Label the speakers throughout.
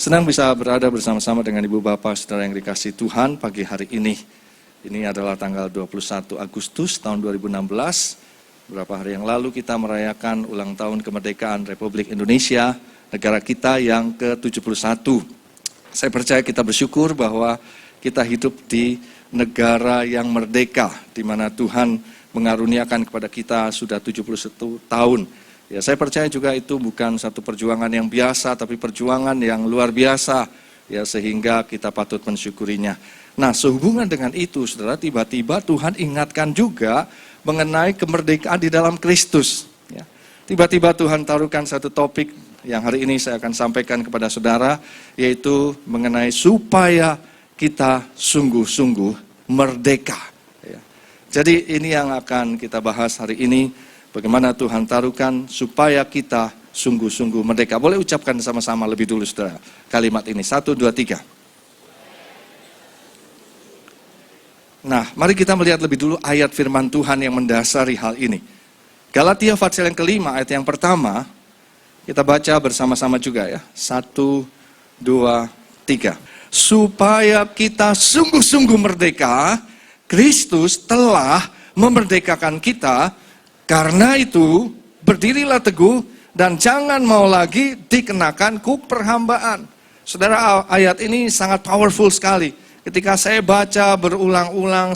Speaker 1: Senang bisa berada bersama-sama dengan Ibu Bapak Saudara yang dikasihi Tuhan pagi hari ini. Ini adalah tanggal 21 Agustus tahun 2016. Beberapa hari yang lalu kita merayakan ulang tahun kemerdekaan Republik Indonesia, negara kita yang ke-71. Saya percaya kita bersyukur bahwa kita hidup di negara yang merdeka, di mana Tuhan mengaruniakan kepada kita sudah 71 tahun. Ya, saya percaya juga itu bukan satu perjuangan yang biasa, tapi perjuangan yang luar biasa, ya, sehingga kita patut mensyukurinya. Nah, sehubungan dengan itu, saudara, tiba-tiba Tuhan ingatkan juga mengenai kemerdekaan di dalam Kristus. Ya. Tiba-tiba Tuhan taruhkan satu topik yang hari ini saya akan sampaikan kepada saudara, yaitu mengenai supaya kita sungguh-sungguh merdeka. Ya. Jadi ini yang akan kita bahas hari ini. Bagaimana Tuhan taruhkan supaya kita sungguh-sungguh merdeka. Boleh ucapkan sama-sama lebih dulu saudara kalimat ini. 1, 2, 3. Nah, mari kita melihat lebih dulu ayat firman Tuhan yang mendasari hal ini. Galatia pasal yang kelima ayat yang pertama. Kita baca bersama-sama juga ya. 1, 2, 3. Supaya kita sungguh-sungguh merdeka, Kristus telah memerdekakan kita. Karena itu, berdirilah teguh dan jangan mau lagi dikenakan kuk perhambaan. Saudara, ayat ini sangat powerful sekali. Ketika saya baca berulang-ulang,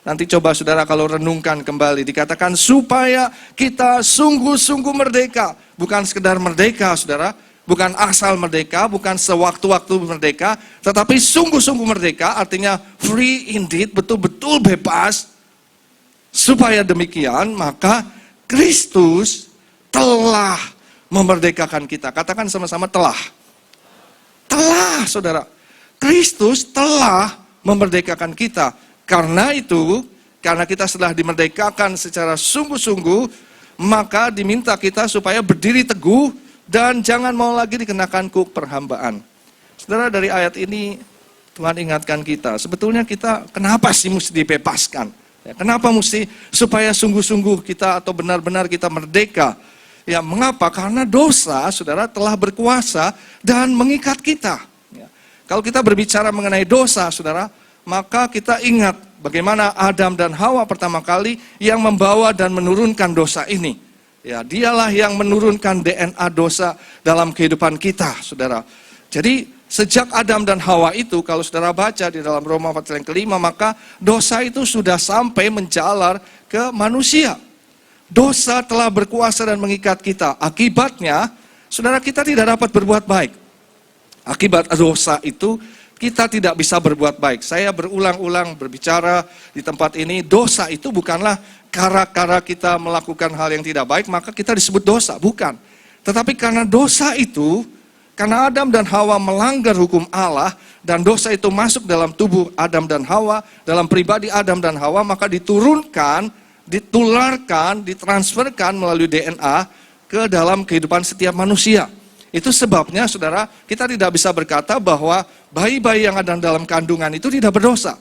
Speaker 1: nanti coba saudara kalau renungkan kembali, dikatakan supaya kita sungguh-sungguh merdeka. Bukan sekedar merdeka, saudara. Bukan asal merdeka, bukan sewaktu-waktu merdeka, tetapi sungguh-sungguh merdeka, artinya free indeed, betul-betul bebas. Supaya demikian, maka Kristus telah memerdekakan kita. Katakan sama-sama telah. Telah, saudara. Kristus telah memerdekakan kita. Karena itu, karena kita setelah dimerdekakan secara sungguh-sungguh, maka diminta kita supaya berdiri teguh dan jangan mau lagi dikenakan kuk perhambaan. Saudara, dari ayat ini Tuhan ingatkan kita, sebetulnya kita kenapa sih mesti dibebaskan? Ya, kenapa mesti supaya sungguh-sungguh kita atau benar-benar kita merdeka? Ya, mengapa? Karena dosa, saudara, telah berkuasa dan mengikat kita. Ya. Kalau kita berbicara mengenai dosa, saudara, maka kita ingat bagaimana Adam dan Hawa pertama kali yang membawa dan menurunkan dosa ini. Ya, dialah yang menurunkan DNA dosa dalam kehidupan kita, saudara. Jadi sejak Adam dan Hawa itu, kalau saudara baca di dalam Roma pasal yang kelima, maka dosa itu sudah sampai menjalar ke manusia. Dosa telah berkuasa dan mengikat kita. Akibatnya, saudara, kita tidak dapat berbuat baik. Akibat dosa itu, kita tidak bisa berbuat baik. Saya berulang-ulang berbicara di tempat ini, dosa itu bukanlah karena kita melakukan hal yang tidak baik, maka kita disebut dosa. Bukan. Tetapi karena dosa itu, karena Adam dan Hawa melanggar hukum Allah dan dosa itu masuk dalam tubuh Adam dan Hawa, dalam pribadi Adam dan Hawa, maka diturunkan, ditularkan, ditransferkan melalui DNA ke dalam kehidupan setiap manusia. Itu sebabnya, saudara, kita tidak bisa berkata bahwa bayi-bayi yang ada dalam kandungan itu tidak berdosa.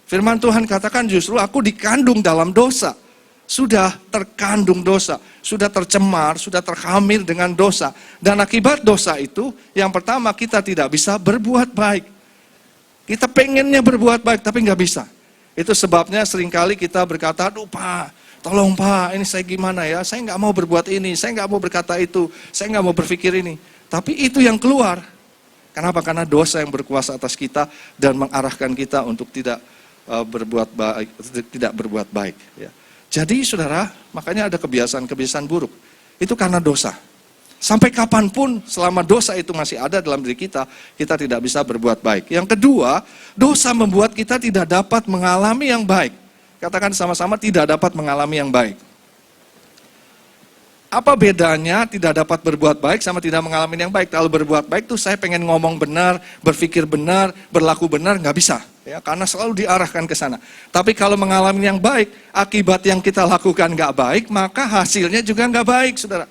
Speaker 1: Firman Tuhan katakan justru aku dikandung dalam dosa. Sudah terkandung dosa, sudah tercemar, sudah terhamil dengan dosa. Dan akibat dosa itu, yang pertama kita tidak bisa berbuat baik. Kita pengennya berbuat baik, tapi nggak bisa. Itu sebabnya seringkali kita berkata, aduh Pak, tolong Pak, ini saya gimana ya, saya nggak mau berbuat ini, saya nggak mau berkata itu, saya nggak mau berpikir ini. Tapi itu yang keluar. Kenapa? Karena dosa yang berkuasa atas kita dan mengarahkan kita untuk tidak berbuat baik. Ya. Jadi saudara, makanya ada kebiasaan-kebiasaan buruk. Itu karena dosa. Sampai kapanpun selama dosa itu masih ada dalam diri kita tidak bisa berbuat baik. Yang kedua, dosa membuat kita tidak dapat mengalami yang baik. Katakan sama-sama tidak dapat mengalami yang baik. Apa bedanya tidak dapat berbuat baik sama tidak mengalami yang baik? Kalau berbuat baik tuh saya pengen ngomong benar, berpikir benar, berlaku benar, nggak bisa. Ya, karena selalu diarahkan ke sana. Tapi kalau mengalami yang baik, akibat yang kita lakukan nggak baik, maka hasilnya juga nggak baik, saudara.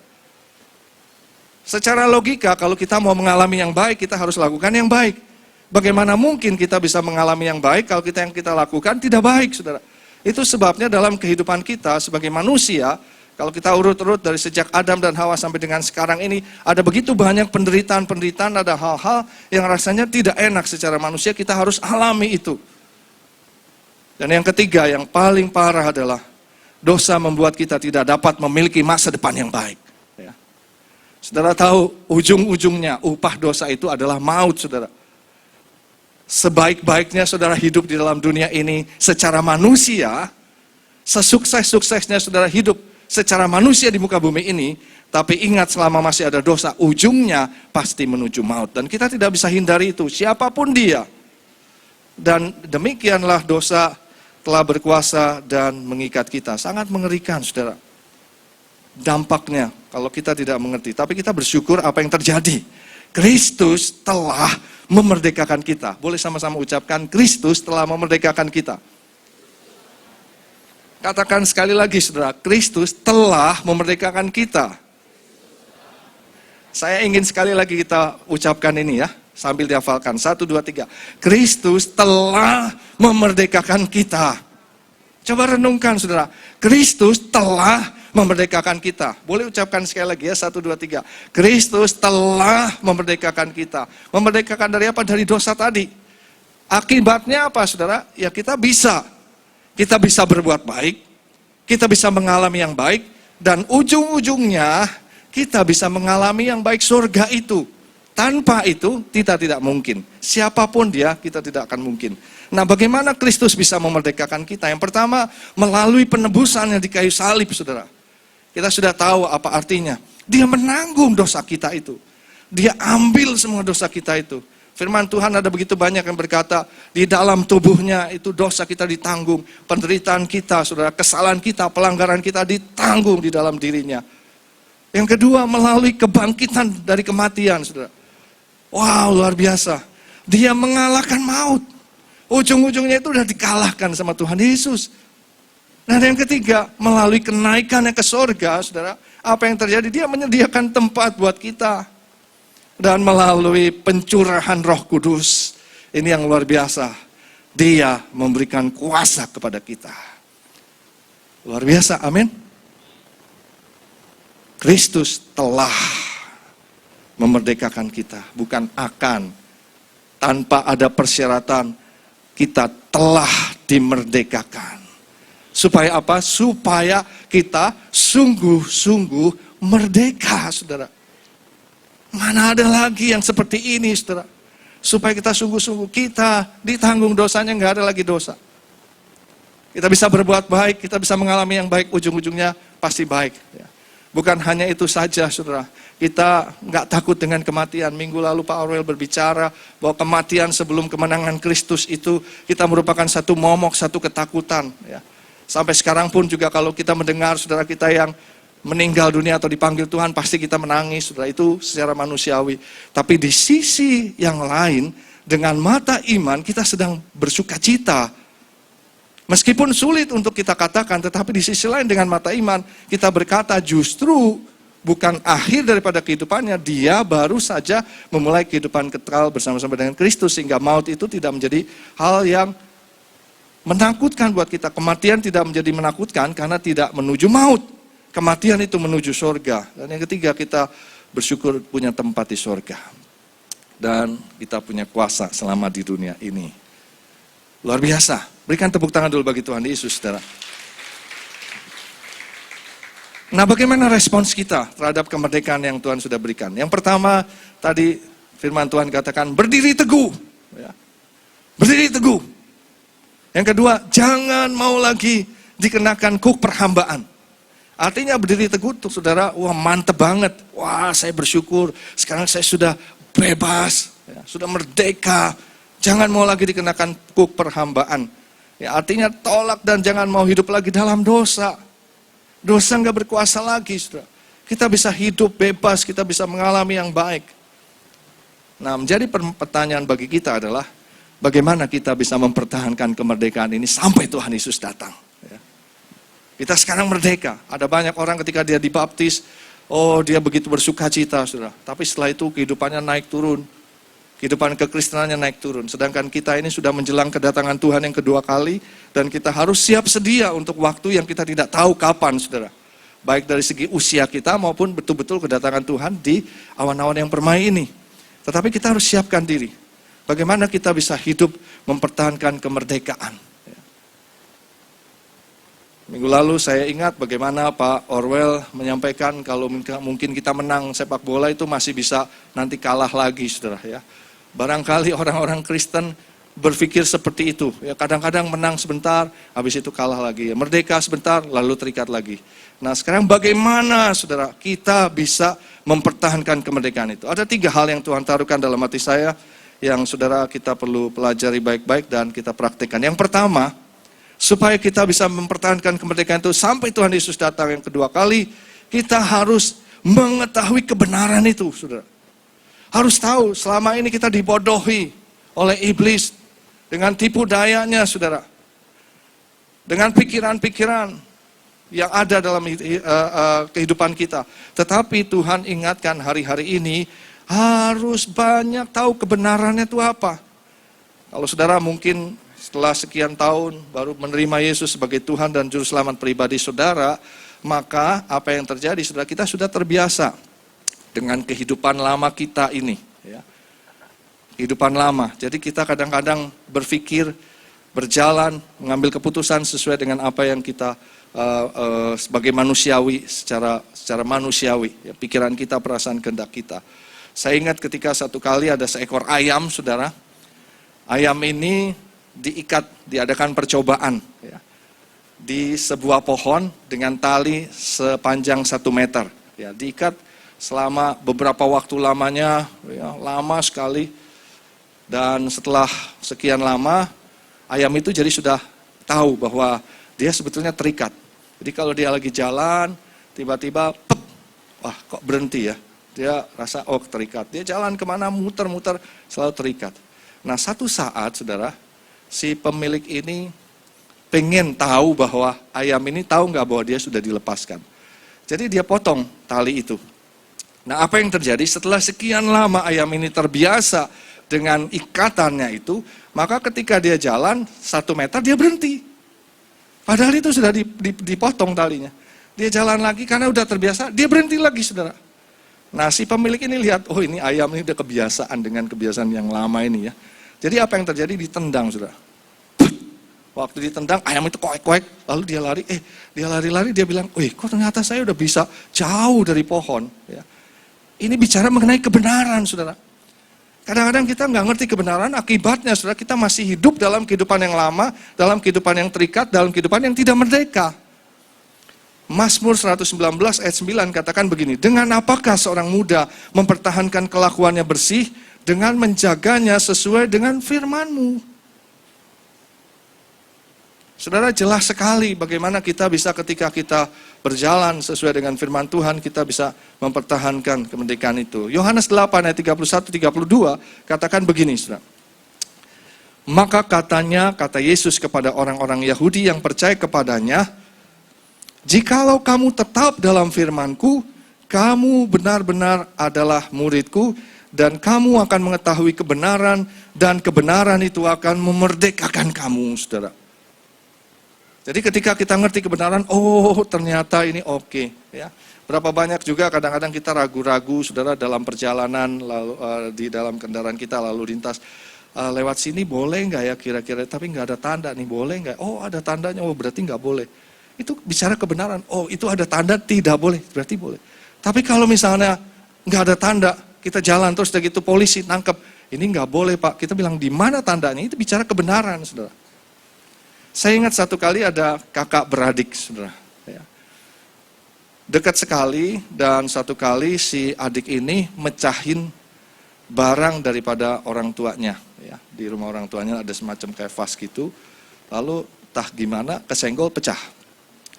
Speaker 1: Secara logika, kalau kita mau mengalami yang baik, kita harus lakukan yang baik. Bagaimana mungkin kita bisa mengalami yang baik kalau yang kita lakukan tidak baik, saudara? Itu sebabnya dalam kehidupan kita sebagai manusia, Kalau kita urut-urut dari sejak Adam dan Hawa sampai dengan sekarang ini, ada begitu banyak penderitaan-penderitaan, ada hal-hal yang rasanya tidak enak secara manusia, kita harus alami itu. Dan yang ketiga, yang paling parah adalah dosa membuat kita tidak dapat memiliki masa depan yang baik. Ya. Saudara tahu, ujung-ujungnya upah dosa itu adalah maut, saudara. Sebaik-baiknya saudara hidup di dalam dunia ini secara manusia, sesukses-suksesnya saudara hidup secara manusia di muka bumi ini, tapi ingat selama masih ada dosa, ujungnya pasti menuju maut. Dan kita tidak bisa hindari itu, siapapun dia. Dan demikianlah dosa telah berkuasa dan mengikat kita. Sangat mengerikan, saudara. Dampaknya, kalau kita tidak mengerti. Tapi kita bersyukur apa yang terjadi. Kristus telah memerdekakan kita. Boleh sama-sama ucapkan, Kristus telah memerdekakan kita. Katakan sekali lagi, saudara, Kristus telah memerdekakan kita. Saya ingin sekali lagi kita ucapkan ini ya, sambil dihafalkan. 1, 2, 3. Kristus telah memerdekakan kita. Coba renungkan, saudara. Kristus telah memerdekakan kita. Boleh ucapkan sekali lagi ya, 1, 2, 3. Kristus telah memerdekakan kita. Memerdekakan dari apa? Dari dosa tadi. Akibatnya apa, saudara? Ya kita bisa berbuat baik, kita bisa mengalami yang baik, dan ujung-ujungnya kita bisa mengalami yang baik, surga itu. Tanpa itu kita tidak mungkin. Siapapun dia, kita tidak akan mungkin. Nah, bagaimana Kristus bisa memerdekakan kita? Yang pertama, melalui penebusannya di kayu salib, saudara. Kita sudah tahu apa artinya. Dia menanggung dosa kita itu. Dia ambil semua dosa kita itu. Firman Tuhan ada begitu banyak yang berkata, di dalam tubuhnya itu dosa kita ditanggung, penderitaan kita, saudara, kesalahan kita, pelanggaran kita ditanggung di dalam dirinya. Yang kedua, melalui kebangkitan dari kematian, saudara. Wow, luar biasa. Dia mengalahkan maut. Ujung-ujungnya itu sudah dikalahkan sama Tuhan Yesus. Nah, yang ketiga, melalui kenaikannya ke surga, saudara, apa yang terjadi? Dia menyediakan tempat buat kita. Dan melalui pencurahan Roh Kudus, ini yang luar biasa, Dia memberikan kuasa kepada kita. Luar biasa, amin. Kristus telah memerdekakan kita, bukan akan. Tanpa ada persyaratan, kita telah dimerdekakan. Supaya apa? Supaya kita sungguh-sungguh merdeka, saudara. Mana ada lagi yang seperti ini, saudara. Supaya kita sungguh-sungguh, kita ditanggung dosanya, nggak ada lagi dosa. Kita bisa berbuat baik, kita bisa mengalami yang baik, ujung-ujungnya pasti baik. Bukan hanya itu saja, saudara. Kita nggak takut dengan kematian. Minggu lalu Pak Aurel berbicara bahwa kematian sebelum kemenangan Kristus itu, kita merupakan satu momok, satu ketakutan. Sampai sekarang pun juga kalau kita mendengar saudara kita yang meninggal dunia atau dipanggil Tuhan, pasti kita menangis, saudara, itu secara manusiawi. Tapi di sisi yang lain, dengan mata iman, kita sedang bersuka cita. Meskipun sulit untuk kita katakan, tetapi di sisi lain dengan mata iman, kita berkata justru bukan akhir daripada kehidupannya, dia baru saja memulai kehidupan kekal bersama-sama dengan Kristus, sehingga maut itu tidak menjadi hal yang menakutkan buat kita. Kematian tidak menjadi menakutkan karena tidak menuju maut. Kematian itu menuju surga. Dan yang ketiga, kita bersyukur punya tempat di surga. Dan kita punya kuasa selama di dunia ini. Luar biasa. Berikan tepuk tangan dulu bagi Tuhan Yesus, saudara. Nah, bagaimana respons kita terhadap kemerdekaan yang Tuhan sudah berikan? Yang pertama, tadi firman Tuhan katakan, berdiri teguh. Berdiri teguh. Yang kedua, jangan mau lagi dikenakan kuk perhambaan. Artinya berdiri teguh tuh saudara, wah mantep banget. Wah, saya bersyukur, sekarang saya sudah bebas, sudah merdeka. Jangan mau lagi dikenakan kuk perhambaan. Artinya tolak dan jangan mau hidup lagi dalam dosa. Dosa nggak berkuasa lagi, saudara. Kita bisa hidup bebas, kita bisa mengalami yang baik. Nah, menjadi pertanyaan bagi kita adalah, bagaimana kita bisa mempertahankan kemerdekaan ini sampai Tuhan Yesus datang. Kita sekarang merdeka. Ada banyak orang ketika dia dibaptis, oh dia begitu bersuka cita, saudara. Tapi setelah itu kehidupannya naik turun. Kehidupan kekristenannya naik turun. Sedangkan kita ini sudah menjelang kedatangan Tuhan yang kedua kali, dan kita harus siap sedia untuk waktu yang kita tidak tahu kapan, saudara. baik dari segi usia kita maupun betul-betul kedatangan Tuhan di awan-awan yang permai ini. Tetapi kita harus siapkan diri. Bagaimana kita bisa hidup mempertahankan kemerdekaan. Minggu lalu saya ingat bagaimana Pak Orwell menyampaikan kalau mungkin kita menang sepak bola itu masih bisa nanti kalah lagi, saudara ya. Barangkali orang-orang Kristen berpikir seperti itu. Ya, kadang-kadang menang sebentar, habis itu kalah lagi. Merdeka sebentar, lalu terikat lagi. Nah sekarang bagaimana saudara kita bisa mempertahankan kemerdekaan itu? Ada 3 hal yang Tuhan taruhkan dalam hati saya yang saudara kita perlu pelajari baik-baik dan kita praktikkan. Yang pertama, supaya kita bisa mempertahankan kemerdekaan itu sampai Tuhan Yesus datang yang kedua kali, kita harus mengetahui kebenaran itu, saudara. Harus tahu selama ini kita dibodohi oleh iblis dengan tipu dayanya, saudara. Dengan pikiran-pikiran yang ada dalam kehidupan kita. Tetapi Tuhan ingatkan hari-hari ini harus banyak tahu kebenarannya itu apa. Kalau saudara mungkin setelah sekian tahun baru menerima Yesus sebagai Tuhan dan Juru Selamat pribadi saudara, maka apa yang terjadi, saudara, kita sudah terbiasa dengan kehidupan lama kita ini. Ya. Kehidupan lama, jadi kita kadang-kadang berpikir, berjalan, mengambil keputusan sesuai dengan apa yang kita sebagai manusiawi, secara manusiawi, ya, pikiran kita, perasaan, kehendak kita. Saya ingat ketika satu kali ada seekor ayam, saudara. Ayam ini diadakan percobaan ya, di sebuah pohon dengan tali sepanjang 1 meter. Ya, diikat selama beberapa waktu lamanya, ya, lama sekali. Dan setelah sekian lama, ayam itu jadi sudah tahu bahwa dia sebetulnya terikat. Jadi kalau dia lagi jalan, tiba-tiba, wah kok berhenti ya. Dia rasa, oh terikat. Dia jalan kemana, muter-muter, selalu terikat. Nah satu saat, saudara, si pemilik ini pengen tahu bahwa ayam ini tahu nggak bahwa dia sudah dilepaskan. Jadi dia potong tali itu. Nah apa yang terjadi setelah sekian lama ayam ini terbiasa dengan ikatannya itu, maka ketika dia jalan 1 meter dia berhenti. Padahal itu sudah dipotong talinya. Dia jalan lagi karena udah terbiasa, dia berhenti lagi, saudara. Nah si pemilik ini lihat, oh ini ayam ini udah kebiasaan dengan kebiasaan yang lama ini ya. Jadi apa yang terjadi, ditendang, saudara. Waktu ditendang, ayam itu koek-koek, lalu dia lari, dia lari-lari, dia bilang, kok ternyata saya udah bisa jauh dari pohon. Ya. Ini bicara mengenai kebenaran, saudara. Kadang-kadang kita nggak ngerti kebenaran, akibatnya, saudara, kita masih hidup dalam kehidupan yang lama, dalam kehidupan yang terikat, dalam kehidupan yang tidak merdeka. Mazmur 119 ayat 9 katakan begini, dengan apakah seorang muda mempertahankan kelakuannya bersih, dengan menjaganya sesuai dengan firman-Mu. Saudara, jelas sekali bagaimana kita bisa ketika kita berjalan sesuai dengan firman Tuhan, kita bisa mempertahankan kemerdekaan itu. Yohanes 8 ayat 31-32 katakan begini, saudara. Maka kata Yesus kepada orang-orang Yahudi yang percaya kepadanya, jikalau kamu tetap dalam firman-Ku, kamu benar-benar adalah murid-Ku, dan kamu akan mengetahui kebenaran, dan kebenaran itu akan memerdekakan kamu, saudara. Jadi ketika kita ngerti kebenaran, oh ternyata ini oke. Ya. Berapa banyak juga kadang-kadang kita ragu-ragu, saudara, dalam perjalanan, lalu di dalam kendaraan kita lalu lintas. Lewat sini boleh nggak ya kira-kira, tapi nggak ada tanda nih, boleh nggak? Oh ada tandanya, oh berarti nggak boleh. Itu bicara kebenaran, oh itu ada tanda, tidak boleh, berarti boleh. Tapi kalau misalnya nggak ada tanda, kita jalan terus udah gitu polisi nangkep, ini nggak boleh Pak, kita bilang di mana tandanya, itu bicara kebenaran, saudara. Saya ingat satu kali ada kakak beradik, saudara. Ya. Dekat sekali, dan satu kali si adik ini mecahin barang daripada orang tuanya. Ya. Di rumah orang tuanya ada semacam kayak vas gitu, lalu entah gimana kesenggol pecah.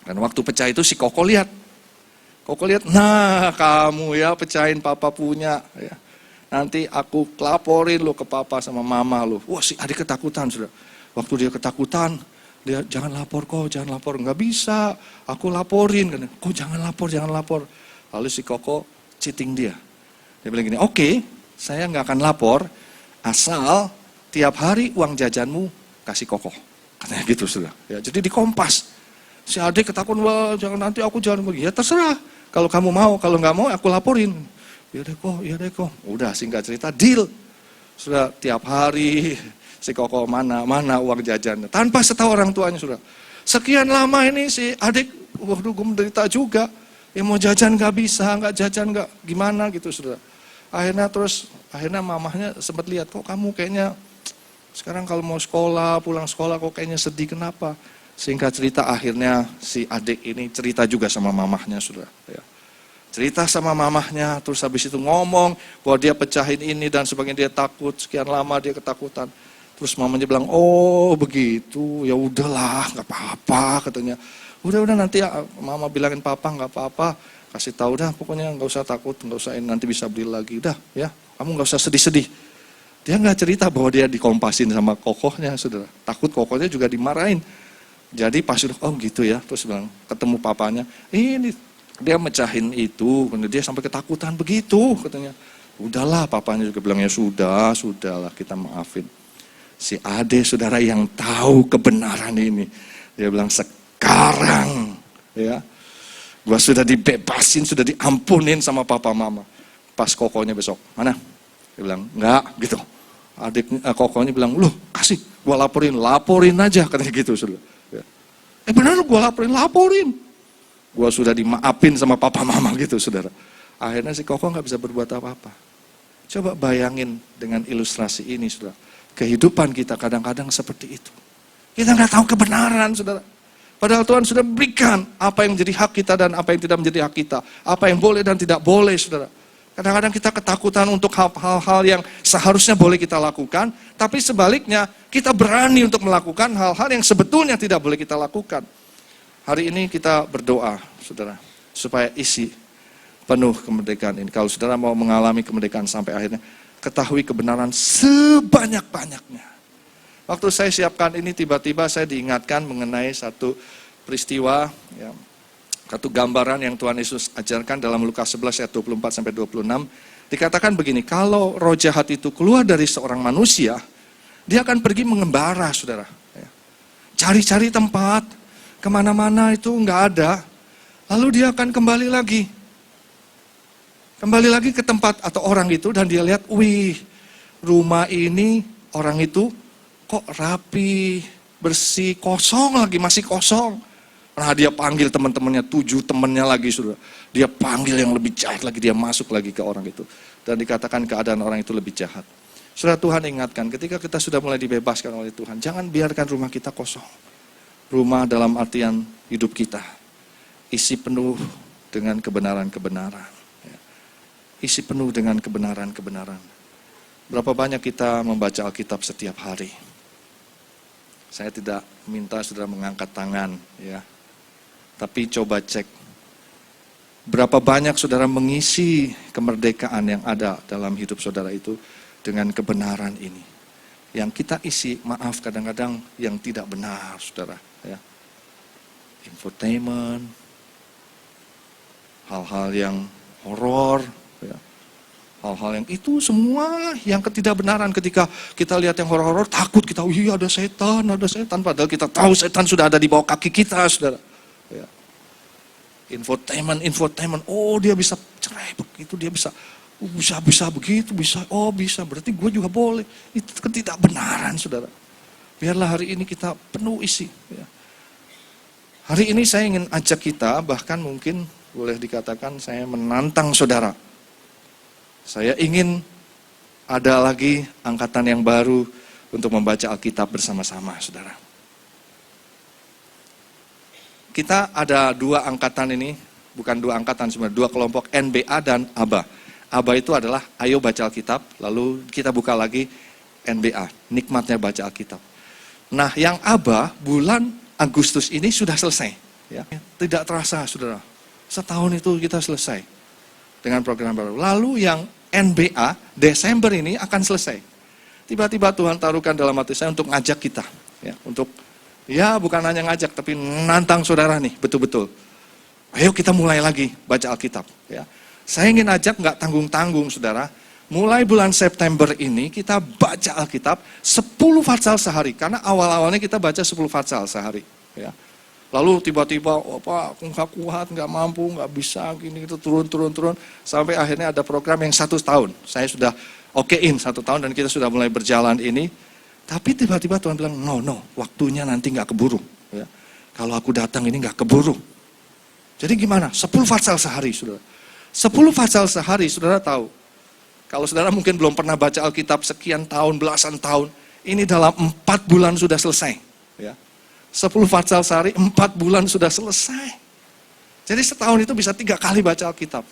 Speaker 1: Dan waktu pecah itu si Koko lihat. Koko lihat, nah kamu ya pecahin papa punya. Ya. Nanti aku laporin lo ke papa sama mama lo. Wah si adik ketakutan, saudara. Waktu dia ketakutan, dia jangan lapor kok, jangan lapor. Nggak bisa, aku laporin. Kok jangan lapor. Lalu si Koko cheating dia. Dia bilang gini, oke, saya nggak akan lapor, asal tiap hari uang jajanmu kasih Koko. Katanya gitu, saudara. Ya, jadi di Kompas. Si adik ketakutan, wah jangan nanti aku jangan pergi. Ya terserah, kalau kamu mau, kalau nggak mau aku laporin. Iya deh kok. Udah singkat cerita, deal. Sudah tiap hari si Koko mana uang jajannya. Tanpa setahu orang tuanya sudah. Sekian lama ini si adik, waduh gue menderita juga. Ya mau jajan nggak bisa, nggak jajan nggak gimana gitu sudah. Akhirnya mamahnya sempat lihat, kok kamu kayaknya sekarang kalau mau sekolah, pulang sekolah kok kayaknya sedih, kenapa? Singkat cerita akhirnya si adik ini cerita juga sama mamahnya sudah. Ya. Cerita sama mamahnya, terus habis itu ngomong bahwa dia pecahin ini dan sebagainya, dia takut, sekian lama dia ketakutan. Terus mamanya bilang, oh begitu, ya udahlah, nggak apa-apa katanya. Udah nanti ya, mama bilangin papa nggak apa-apa, kasih tahu dah, pokoknya nggak usah takut, nggak usah nanti bisa beli lagi, udah ya, kamu nggak usah sedih-sedih. Dia nggak cerita bahwa dia dikompasin sama kokohnya, saudara. Takut kokohnya juga dimarahin. Jadi pas udah, oh gitu ya, terus bilang ketemu papanya, ini dia mecahin itu, dia sampai ketakutan begitu katanya. Udahlah, papanya juga bilang ya sudahlah kita maafin. Si Ade saudara yang tahu kebenaran ini, dia bilang sekarang ya, gua sudah dibebasin, sudah diampunin sama papa mama. Pas kokohnya besok, mana? Dia bilang enggak gitu. Kokohnya bilang, loh kasih, gua laporin aja katanya gitu saudara. Ya. Benar gua laporin. Gua sudah dimaafin sama papa mama gitu saudara. Akhirnya si Koko nggak bisa berbuat apa-apa. Coba bayangin dengan ilustrasi ini saudara. Kehidupan kita kadang-kadang seperti itu. Kita nggak tahu kebenaran saudara. Padahal Tuhan sudah berikan apa yang menjadi hak kita dan apa yang tidak menjadi hak kita. Apa yang boleh dan tidak boleh saudara. Kadang-kadang kita ketakutan untuk hal-hal yang seharusnya boleh kita lakukan. Tapi sebaliknya kita berani untuk melakukan hal-hal yang sebetulnya tidak boleh kita lakukan. Hari ini kita berdoa, saudara, supaya isi penuh kemerdekaan ini. Kalau saudara mau mengalami kemerdekaan sampai akhirnya, ketahui kebenaran sebanyak-banyaknya. Waktu saya siapkan ini, tiba-tiba saya diingatkan mengenai satu peristiwa, ya, satu gambaran yang Tuhan Yesus ajarkan dalam Lukas 11 ayat 24-26. Dikatakan begini, kalau roh jahat itu keluar dari seorang manusia, dia akan pergi mengembara, saudara. Cari-cari tempat, kemana-mana itu nggak ada, lalu dia akan kembali lagi ke tempat atau orang itu, dan dia lihat, wih, rumah ini, orang itu kok rapi, bersih, kosong lagi, masih kosong. Nah dia panggil teman-temannya, 7 temannya lagi sudah. Dia panggil yang lebih jahat lagi, dia masuk lagi ke orang itu. Dan dikatakan keadaan orang itu lebih jahat. Saudara, Tuhan ingatkan, ketika kita sudah mulai dibebaskan oleh Tuhan, jangan biarkan rumah kita kosong. Rumah dalam artian hidup kita, isi penuh dengan kebenaran-kebenaran. Isi penuh dengan kebenaran-kebenaran. Berapa banyak kita membaca Alkitab setiap hari? Saya tidak minta saudara mengangkat tangan, ya. Tapi coba cek, berapa banyak saudara mengisi kemerdekaan yang ada dalam hidup saudara itu dengan kebenaran ini. Yang kita isi, maaf kadang-kadang yang tidak benar, saudara. Ya. Infotainment, hal-hal yang horor, ya. Hal-hal yang itu semua yang ketidakbenaran. Ketika kita lihat yang horor-horor, takut kita, iya ada setan. Padahal kita tahu setan sudah ada di bawah kaki kita, saudara. Ya. Infotainment, oh dia bisa cerai begitu, dia bisa begitu, bisa, berarti gue juga boleh. Itu ketidakbenaran, saudara. Biarlah hari ini kita penuh isi. Ya. Hari ini saya ingin ajak kita, bahkan mungkin boleh dikatakan saya menantang saudara. Saya ingin ada lagi angkatan yang baru untuk membaca Alkitab bersama-sama, saudara. Kita ada 2 angkatan ini, bukan 2 angkatan, sebenarnya 2 kelompok, NBA dan ABA. ABA itu adalah ayo baca Alkitab, lalu kita buka lagi NBA, nikmatnya baca Alkitab. Nah yang ABA bulan Agustus ini sudah selesai. Ya. Tidak terasa, saudara. Setahun itu kita selesai dengan program baru. Lalu yang NBA Desember ini akan selesai. Tiba-tiba Tuhan taruhkan dalam hati saya untuk ngajak kita, ya, untuk ya bukan hanya ngajak tapi nantang saudara nih, betul-betul. Ayo kita mulai lagi baca Alkitab. Ya. Saya ingin ajak nggak tanggung-tanggung saudara. Mulai bulan September ini kita baca Alkitab 10 fatsal sehari. Karena awal-awalnya kita baca 10 fatsal sehari. Ya. Lalu tiba-tiba, oh Pak, aku nggak kuat, nggak mampu, nggak bisa, gini itu turun. Sampai akhirnya ada program yang 1 tahun. Saya sudah okein 1 tahun dan kita sudah mulai berjalan ini. Tapi tiba-tiba Tuhan bilang, no, waktunya nanti nggak keburu. Ya. Kalau aku datang ini nggak keburu. Jadi gimana? 10 fatsal sehari, saudara. 10 fatsal sehari, saudara tahu. Kalau saudara mungkin belum pernah baca Alkitab sekian tahun, belasan tahun, ini dalam 4 bulan sudah selesai. Ya. 10 fatsal sehari, 4 bulan sudah selesai. Jadi setahun itu bisa 3 kali baca Alkitab.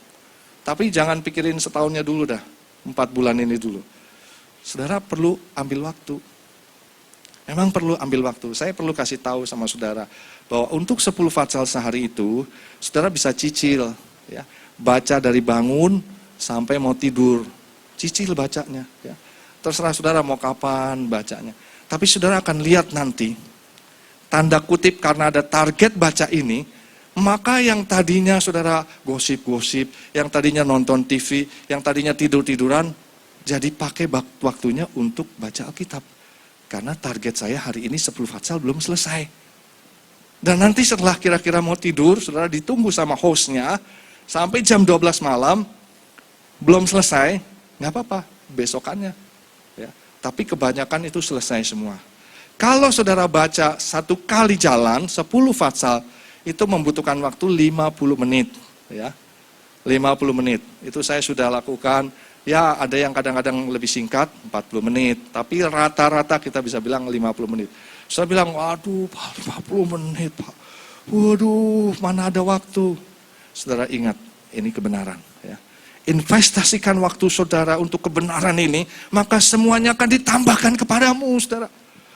Speaker 1: Tapi jangan pikirin setahunnya dulu dah, 4 bulan ini dulu. Saudara perlu ambil waktu. Memang perlu ambil waktu. Saya perlu kasih tahu sama saudara, bahwa untuk 10 fatsal sehari itu, saudara bisa cicil. Ya. Baca dari bangun sampai mau tidur. Cicil bacanya. Ya. Terserah saudara mau kapan bacanya. Tapi saudara akan lihat nanti, tanda kutip karena ada target baca ini, maka yang tadinya saudara gosip-gosip, yang tadinya nonton TV, yang tadinya tidur-tiduran, jadi pakai waktunya untuk baca Alkitab. Karena target saya hari ini 10 fatsal belum selesai. Dan nanti setelah kira-kira mau tidur, saudara ditunggu sama hostnya, sampai jam 12 malam, belum selesai, nggak apa-apa, besokannya. Ya. Tapi kebanyakan itu selesai semua. Kalau saudara baca 1 kali jalan, 10 fatsal, itu membutuhkan waktu 50 menit. Ya. 50 menit, itu saya sudah lakukan. Ya ada yang kadang-kadang lebih singkat, 40 menit. Tapi rata-rata kita bisa bilang 50 menit. Saya bilang, waduh Pak, 50 menit Pak. Waduh, mana ada waktu. Saudara ingat, ini kebenaran. Ya. Investasikan waktu saudara untuk kebenaran ini, maka semuanya akan ditambahkan kepadamu, saudara.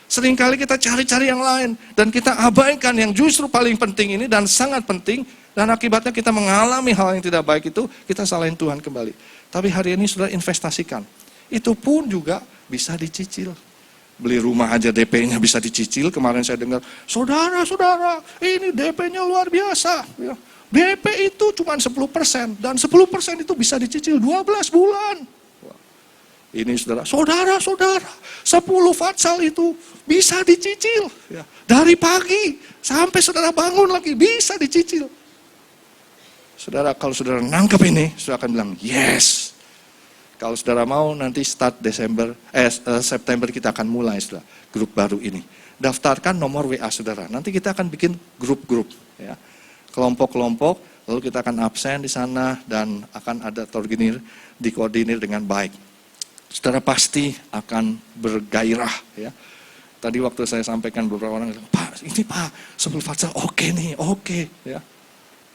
Speaker 1: Seringkali kita cari-cari yang lain, dan kita abaikan yang justru paling penting ini, dan sangat penting, dan akibatnya kita mengalami hal yang tidak baik itu, kita salahin Tuhan kembali. Tapi hari ini sudah investasikan. Itu pun juga bisa dicicil. Beli rumah aja DP-nya bisa dicicil. Kemarin saya dengar, saudara, ini DP-nya luar biasa. DP itu cuma 10%. Dan 10% itu bisa dicicil 12 bulan. Ini saudara, 10 fatsal itu bisa dicicil. Dari pagi sampai saudara bangun lagi, bisa dicicil. Saudara, kalau saudara nangkep ini, saudara akan bilang, yes. Kalau saudara mau, nanti start September kita akan mulai, saudara, grup baru ini. Daftarkan nomor WA saudara, nanti kita akan bikin grup-grup. Ya. Kelompok-kelompok, lalu kita akan absen di sana, dan akan ada dikoordinir dengan baik. Saudara pasti akan bergairah. Ya. Tadi waktu saya sampaikan beberapa orang, Pak, ini Pak, 10 fatsal oke nih, oke. Ya.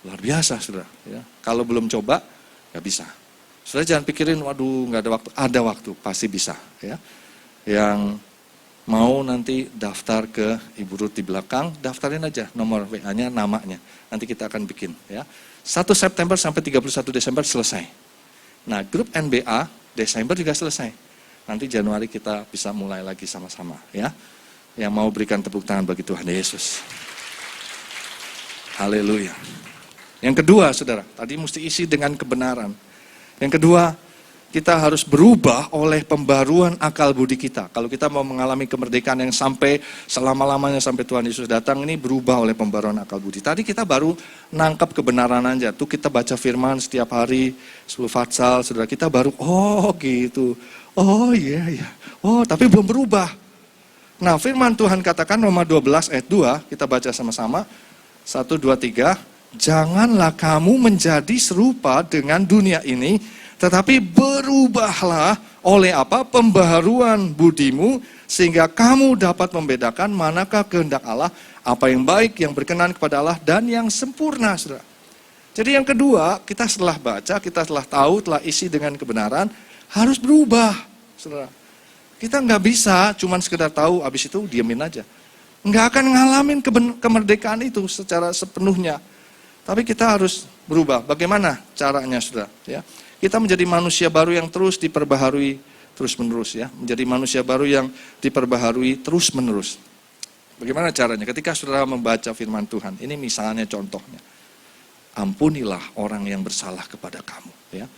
Speaker 1: Luar biasa, saudara. Ya. Kalau belum coba, nggak bisa. Saudara jangan pikirin, waduh nggak ada waktu. Ada waktu, pasti bisa. Ya. Yang mau nanti daftar ke Ibu Ruth di belakang, daftarin aja nomor WA-nya, namanya. Nanti kita akan bikin. Ya. 1 September sampai 31 Desember selesai. Nah, grup NBA, Desember juga selesai. Nanti Januari kita bisa mulai lagi sama-sama. Ya. Yang mau berikan tepuk tangan bagi Tuhan Yesus. Haleluya. Yang kedua, saudara, tadi mesti isi dengan kebenaran. Yang kedua, kita harus berubah oleh pembaruan akal budi kita. Kalau kita mau mengalami kemerdekaan yang sampai selama-lamanya sampai Tuhan Yesus datang, ini berubah oleh pembaruan akal budi. Tadi kita baru nangkap kebenaran aja. Tuh kita baca firman setiap hari, 10 fatsal, saudara, kita baru, oh gitu. Oh iya. Oh, tapi belum berubah. Nah, firman Tuhan katakan Roma 12 ayat 2, kita baca sama-sama. 1, 2, 3. Janganlah kamu menjadi serupa dengan dunia ini, tetapi berubahlah oleh apa? Pembaharuan budimu, sehingga kamu dapat membedakan manakah kehendak Allah, apa yang baik, yang berkenan kepada Allah, dan yang sempurna, saudara. Jadi yang kedua, kita setelah baca, kita telah tahu, telah isi dengan kebenaran, harus berubah, saudara. Kita nggak bisa cuma sekedar tahu, habis itu diamin aja. Nggak akan ngalamin kemerdekaan itu secara sepenuhnya. Tapi kita harus berubah. Bagaimana caranya, saudara? Ya. Kita menjadi manusia baru yang terus diperbaharui terus-menerus. Ya. Menjadi manusia baru yang diperbaharui terus-menerus. Bagaimana caranya? Ketika saudara membaca firman Tuhan, ini misalnya contohnya. Ampunilah orang yang bersalah kepada kamu. Ya.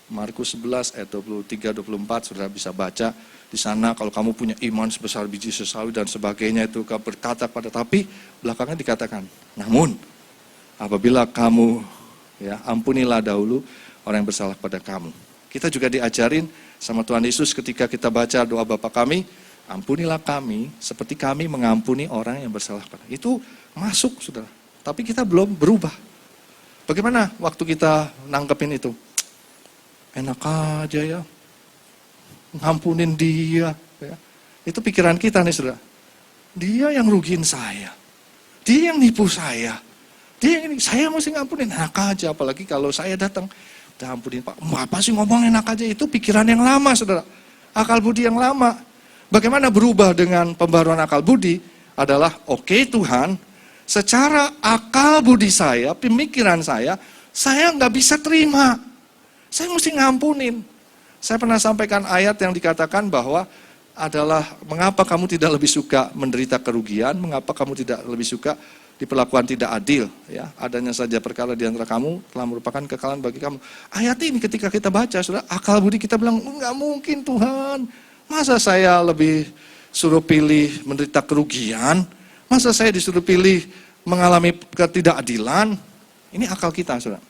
Speaker 1: Markus 11 ayat 23-24, saudara bisa baca. Di sana kalau kamu punya iman sebesar biji sesawi dan sebagainya itu berkata pada, tapi belakangnya dikatakan, namun apabila kamu ampunilah dahulu orang yang bersalah pada kamu. Kita juga diajarin sama Tuhan Yesus ketika kita baca doa Bapa kami, ampunilah kami seperti kami mengampuni orang yang bersalah pada. Itu masuk, saudara. Tapi kita belum berubah. Bagaimana waktu kita nangkepin itu? Enak aja ya, ngampunin dia. Ya. Itu pikiran kita nih, saudara. Dia yang rugiin saya. Dia yang nipu saya. Dia yang ini, saya mesti ngampunin. Enak aja, apalagi kalau saya datang. Udah ampunin Pak, apa sih ngomong enak aja? Itu pikiran yang lama, saudara. Akal budi yang lama. Bagaimana berubah dengan pembaruan akal budi? Adalah, oke Tuhan, secara akal budi saya, pemikiran saya nggak bisa terima. Saya mesti ngampunin. Saya pernah sampaikan ayat yang dikatakan bahwa adalah mengapa kamu tidak lebih suka menderita kerugian, mengapa kamu tidak lebih suka diperlakukan tidak adil, ya, adanya saja perkara di antara kamu telah merupakan kekalahan bagi kamu. Ayat ini ketika kita baca, saudara, akal budi kita bilang, enggak mungkin Tuhan, masa saya lebih suruh pilih menderita kerugian, masa saya disuruh pilih mengalami ketidakadilan, ini akal kita, saudara.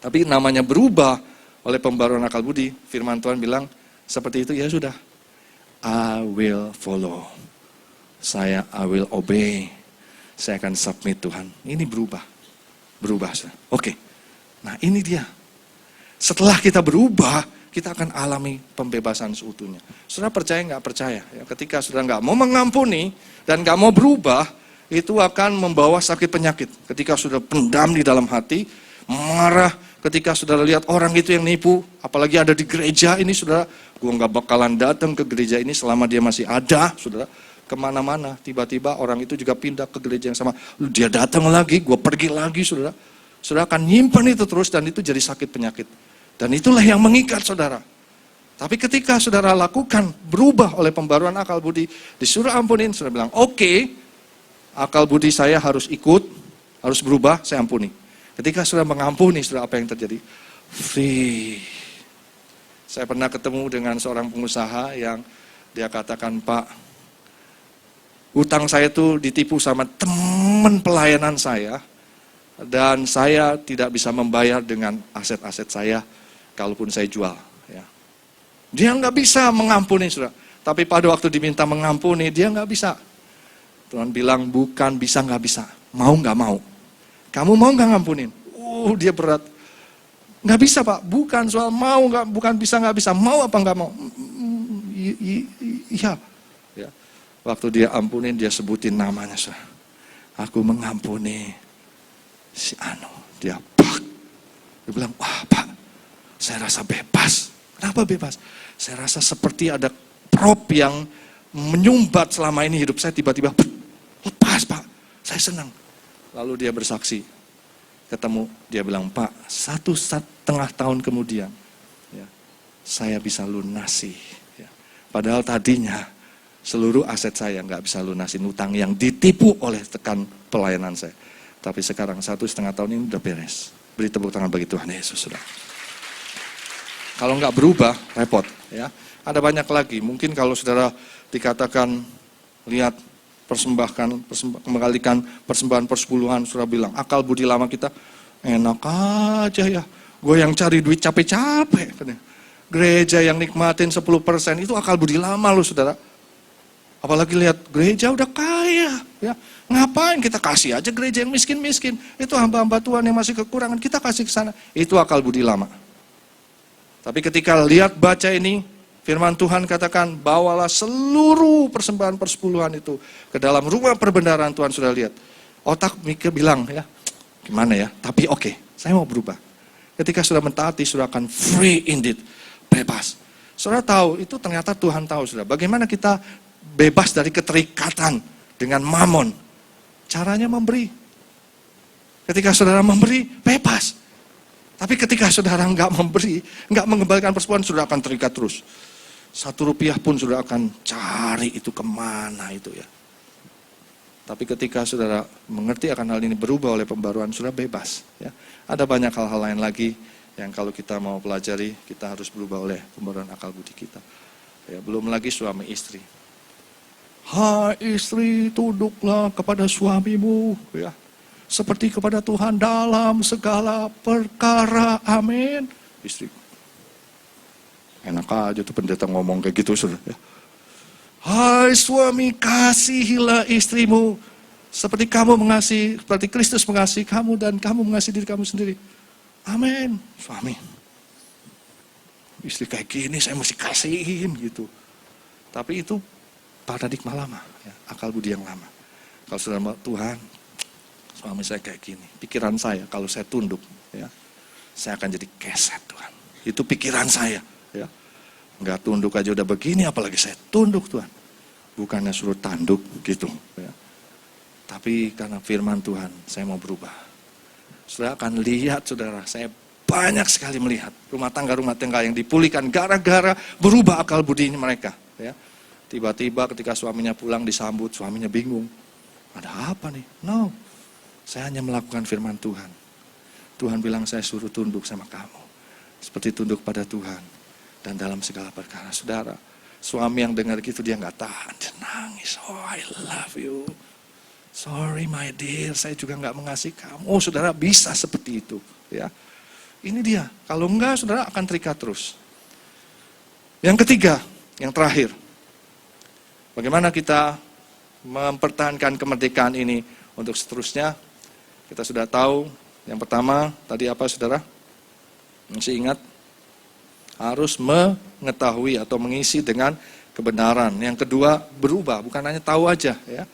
Speaker 1: Tapi namanya berubah oleh pembaruan akal budi, firman Tuhan bilang, seperti itu, ya sudah, I will follow, I will obey. Saya akan submit Tuhan. Ini berubah. Saudara. Oke. Nah ini dia. Setelah kita berubah, kita akan alami pembebasan seutuhnya. Saudara percaya nggak percaya? Ya, ketika saudara nggak mau mengampuni dan nggak mau berubah, itu akan membawa sakit penyakit. Ketika sudah pendam di dalam hati, marah, ketika saudara lihat orang itu yang nipu, apalagi ada di gereja ini, saudara, gue nggak bakalan datang ke gereja ini selama dia masih ada, saudara. Kemana-mana, tiba-tiba orang itu juga pindah ke gereja yang sama. Dia datang lagi, gue pergi lagi, saudara. Saudara akan nyimpan itu terus dan itu jadi sakit penyakit. Dan itulah yang mengikat saudara. Tapi ketika saudara lakukan, berubah oleh pembaruan akal budi, disuruh ampunin, saudara bilang, oke, akal budi saya harus ikut, harus berubah, saya ampuni. Ketika saudara mengampuni, saudara apa yang terjadi? Free. Saya pernah ketemu dengan seorang pengusaha yang dia katakan, Pak, utang saya itu ditipu sama teman pelayanan saya dan saya tidak bisa membayar dengan aset-aset saya kalaupun saya jual. Ya. Dia nggak bisa mengampuni, saudara. Tapi pada waktu diminta mengampuni, dia nggak bisa. Tuhan bilang bukan bisa nggak bisa, mau nggak mau. Kamu mau nggak ngampunin? Dia berat. Nggak bisa Pak, bukan soal mau nggak, bukan bisa nggak bisa, mau apa nggak mau? Iya. Ya. Waktu dia ampunin, dia sebutin namanya. Aku mengampuni si Anu. Dia pak. Dia bilang, wah Pak, saya rasa bebas. Kenapa bebas? Saya rasa seperti ada prop yang menyumbat selama ini hidup saya, tiba-tiba lepas Pak. Saya senang. Lalu dia bersaksi. Ketemu, dia bilang, Pak, 1,5 tahun kemudian, ya, saya bisa lunasi. Ya. Padahal tadinya, seluruh aset saya nggak bisa lunasin utang yang ditipu oleh tekan pelayanan saya. Tapi sekarang 1,5 tahun ini udah beres. Beri tepuk tangan bagi Tuhan Yesus, saudara. Kalau nggak berubah, repot. Ya. Ada banyak lagi. Mungkin kalau saudara dikatakan, lihat kembalikan persembahan persepuluhan, saudara bilang, akal budi lama kita, enak aja ya. Gue yang cari duit capek-capek. Gereja yang nikmatin 10%, itu akal budi lama loh, saudara. Apalagi lihat gereja udah kaya, ya ngapain kita kasih aja gereja yang miskin-miskin? Itu hamba-hamba Tuhan yang masih kekurangan, kita kasih ke sana. Itu akal budi lama. Tapi ketika lihat baca ini, firman Tuhan katakan, bawalah seluruh persembahan persepuluhan itu ke dalam rumah perbendaharaan Tuhan. Sudah lihat, otak Mika bilang, ya gimana ya? Tapi oke, saya mau berubah. Ketika sudah mentaati, sudah akan free indeed, bebas. Saudara tahu, itu ternyata Tuhan tahu, saudara. Bagaimana kita bebas dari keterikatan dengan mamon. Caranya memberi. Ketika saudara memberi, bebas. Tapi ketika saudara nggak memberi, nggak mengembalikan persepuluhan, saudara akan terikat terus. 1 rupiah pun saudara akan cari itu kemana itu ya. Tapi ketika saudara mengerti akan hal ini, berubah oleh pembaruan, saudara bebas. Ya. Ada banyak hal-hal lain lagi yang kalau kita mau pelajari, kita harus berubah oleh pembaruan akal budi kita. Ya, belum lagi suami istri. Hai istri, tunduklah kepada suamimu, ya, seperti kepada Tuhan dalam segala perkara. Amin. Istri, enak aja tuh pendeta ngomong kayak gitu, saudara. Ya. Hai suami, kasihilah istrimu seperti kamu mengasihi, seperti Kristus mengasihi kamu dan kamu mengasihi diri kamu sendiri. Amin. Suami, istri kayak gini saya mesti kasihin gitu. Tapi itu paradigma lama, ya, akal budi yang lama. Kalau sudah Tuhan, suami saya kayak gini, pikiran saya kalau saya tunduk, ya, saya akan jadi keset Tuhan. Itu pikiran saya, ya. Enggak tunduk aja udah begini, apalagi saya tunduk Tuhan. Bukannya suruh tanduk gitu, ya. Tapi karena firman Tuhan, saya mau berubah. Saudara akan lihat, saudara, saya banyak sekali melihat rumah tangga yang dipulihkan gara-gara berubah akal budinya mereka, ya. Tiba-tiba ketika suaminya pulang disambut, suaminya bingung. Ada apa nih? No, saya hanya melakukan firman Tuhan. Tuhan bilang saya suruh tunduk sama kamu. Seperti tunduk pada Tuhan. Dan dalam segala perkara. Saudara, suami yang dengar gitu dia gak tahan. Dia nangis, oh I love you. Sorry my dear, saya juga gak mengasihi kamu. Oh saudara bisa seperti itu. Ya. Ini dia, kalau enggak saudara akan terikat terus. Yang ketiga, yang terakhir. Bagaimana kita mempertahankan kemerdekaan ini untuk seterusnya? Kita sudah tahu, yang pertama tadi apa saudara? Masih ingat? Harus mengetahui atau mengisi dengan kebenaran. Yang kedua, berubah, bukan hanya tahu aja, ya,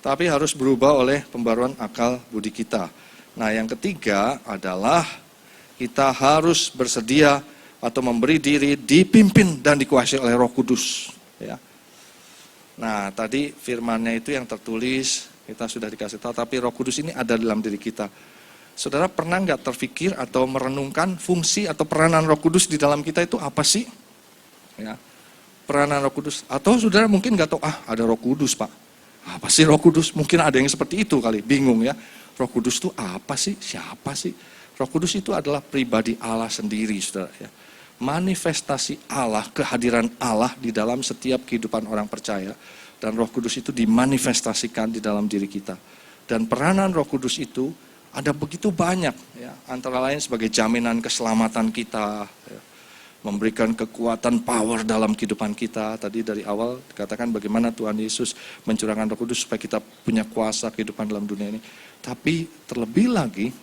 Speaker 1: tapi harus berubah oleh pembaruan akal budi kita. Nah, yang ketiga adalah kita harus bersedia atau memberi diri dipimpin dan dikuasai oleh Roh Kudus, ya. Nah, tadi firmannya itu yang tertulis, kita sudah dikasih tahu, tapi Roh Kudus ini ada dalam diri kita. Saudara pernah nggak terfikir atau merenungkan fungsi atau peranan Roh Kudus di dalam kita itu apa sih? Ya, peranan Roh Kudus. Atau saudara mungkin nggak tahu, ada Roh Kudus Pak. Apa sih Roh Kudus? Mungkin ada yang seperti itu kali, bingung ya. Roh Kudus itu apa sih? Siapa sih? Roh Kudus itu adalah pribadi Allah sendiri, saudara. Ya. Manifestasi Allah, kehadiran Allah di dalam setiap kehidupan orang percaya. Dan Roh Kudus itu dimanifestasikan di dalam diri kita. Dan peranan Roh Kudus itu ada begitu banyak, ya. Antara lain sebagai jaminan keselamatan kita, ya. Memberikan kekuatan power dalam kehidupan kita. Tadi dari awal dikatakan bagaimana Tuhan Yesus mencurahkan Roh Kudus supaya kita punya kuasa kehidupan dalam dunia ini. Tapi terlebih lagi,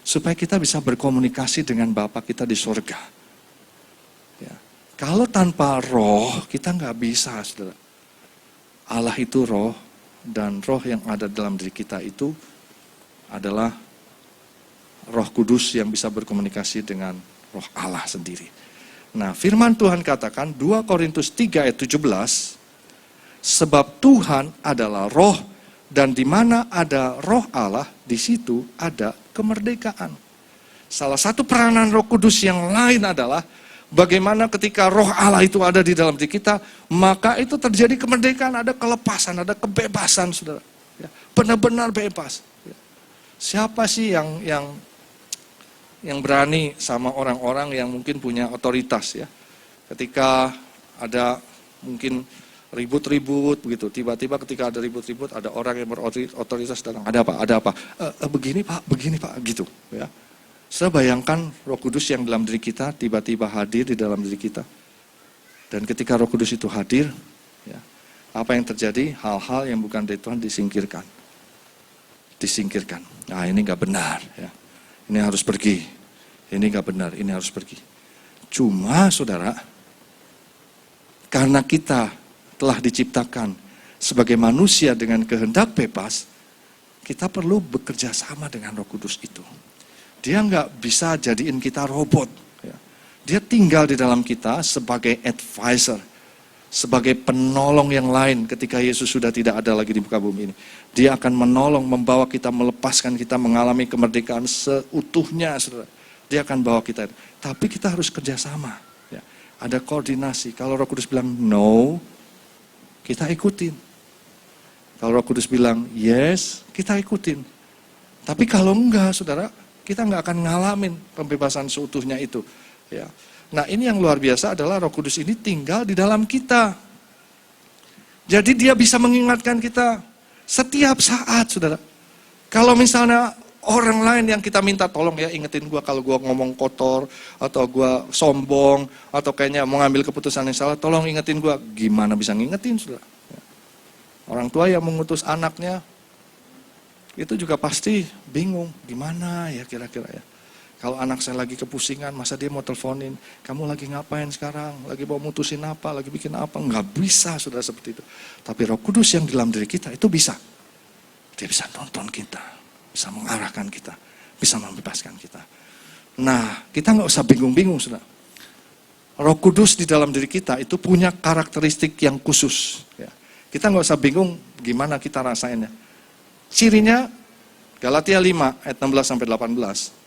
Speaker 1: supaya kita bisa berkomunikasi dengan Bapa kita di surga. Ya. Kalau tanpa roh, kita nggak bisa, saudara. Allah itu roh, dan roh yang ada dalam diri kita itu adalah Roh Kudus yang bisa berkomunikasi dengan roh Allah sendiri. Nah, firman Tuhan katakan 2 Korintus 3 ayat 17, sebab Tuhan adalah roh, dan di mana ada roh Allah, di situ ada kemerdekaan. Salah satu peranan Roh Kudus yang lain adalah bagaimana ketika roh Allah itu ada di dalam diri kita, maka itu terjadi kemerdekaan, ada kelepasan, ada kebebasan, saudara. Ya, benar-benar bebas. Ya. Siapa sih yang berani sama orang-orang yang mungkin punya otoritas, ya? Ketika ada mungkin ribut-ribut begitu, tiba-tiba ketika ada ribut-ribut, ada orang yang berotoritas datang, ada apa? Begini Pak, gitu, ya. Saya bayangkan Roh Kudus yang dalam diri kita tiba-tiba hadir di dalam diri kita. Dan ketika Roh Kudus itu hadir, ya, apa yang terjadi? Hal-hal yang bukan dari Tuhan disingkirkan. Nah, ini nggak benar, ya. Ini harus pergi. Ini nggak benar, ini harus pergi. Cuma, saudara, karena kita telah diciptakan sebagai manusia dengan kehendak bebas, kita perlu bekerja sama dengan Roh Kudus itu. Dia nggak bisa jadiin kita robot. Ya. Dia tinggal di dalam kita sebagai advisor, sebagai penolong yang lain ketika Yesus sudah tidak ada lagi di muka bumi ini. Dia akan menolong, membawa kita, melepaskan kita, mengalami kemerdekaan seutuhnya, saudara. Dia akan bawa kita. Tapi kita harus kerjasama. Ya. Ada koordinasi. Kalau Roh Kudus bilang no, kita ikutin. Kalau Roh Kudus bilang yes, kita ikutin. Tapi kalau enggak, saudara, kita nggak akan ngalamin pembebasan seutuhnya itu. Ya. Nah ini yang luar biasa adalah Roh Kudus ini tinggal di dalam kita. Jadi dia bisa mengingatkan kita setiap saat, saudara. Kalau misalnya orang lain yang kita minta tolong ya ingetin gue kalau gue ngomong kotor, atau gue sombong, atau kayaknya mau ngambil keputusan yang salah, tolong ingetin gue. Gimana bisa ngingetin, saudara? Orang tua yang mengutus anaknya, itu juga pasti bingung, gimana ya kira-kira ya. Kalau anak saya lagi kepusingan, masa dia mau teleponin, kamu lagi ngapain sekarang, lagi mau mutusin apa, lagi bikin apa, nggak bisa saudara seperti itu. Tapi Roh Kudus yang di dalam diri kita itu bisa. Dia bisa nonton kita, bisa mengarahkan kita, bisa membebaskan kita. Nah, kita nggak usah bingung-bingung saudara. Roh Kudus di dalam diri kita itu punya karakteristik yang khusus. Ya. Kita nggak usah bingung gimana kita rasainnya. Cirinya Galatia 5 ayat 16 sampai 18.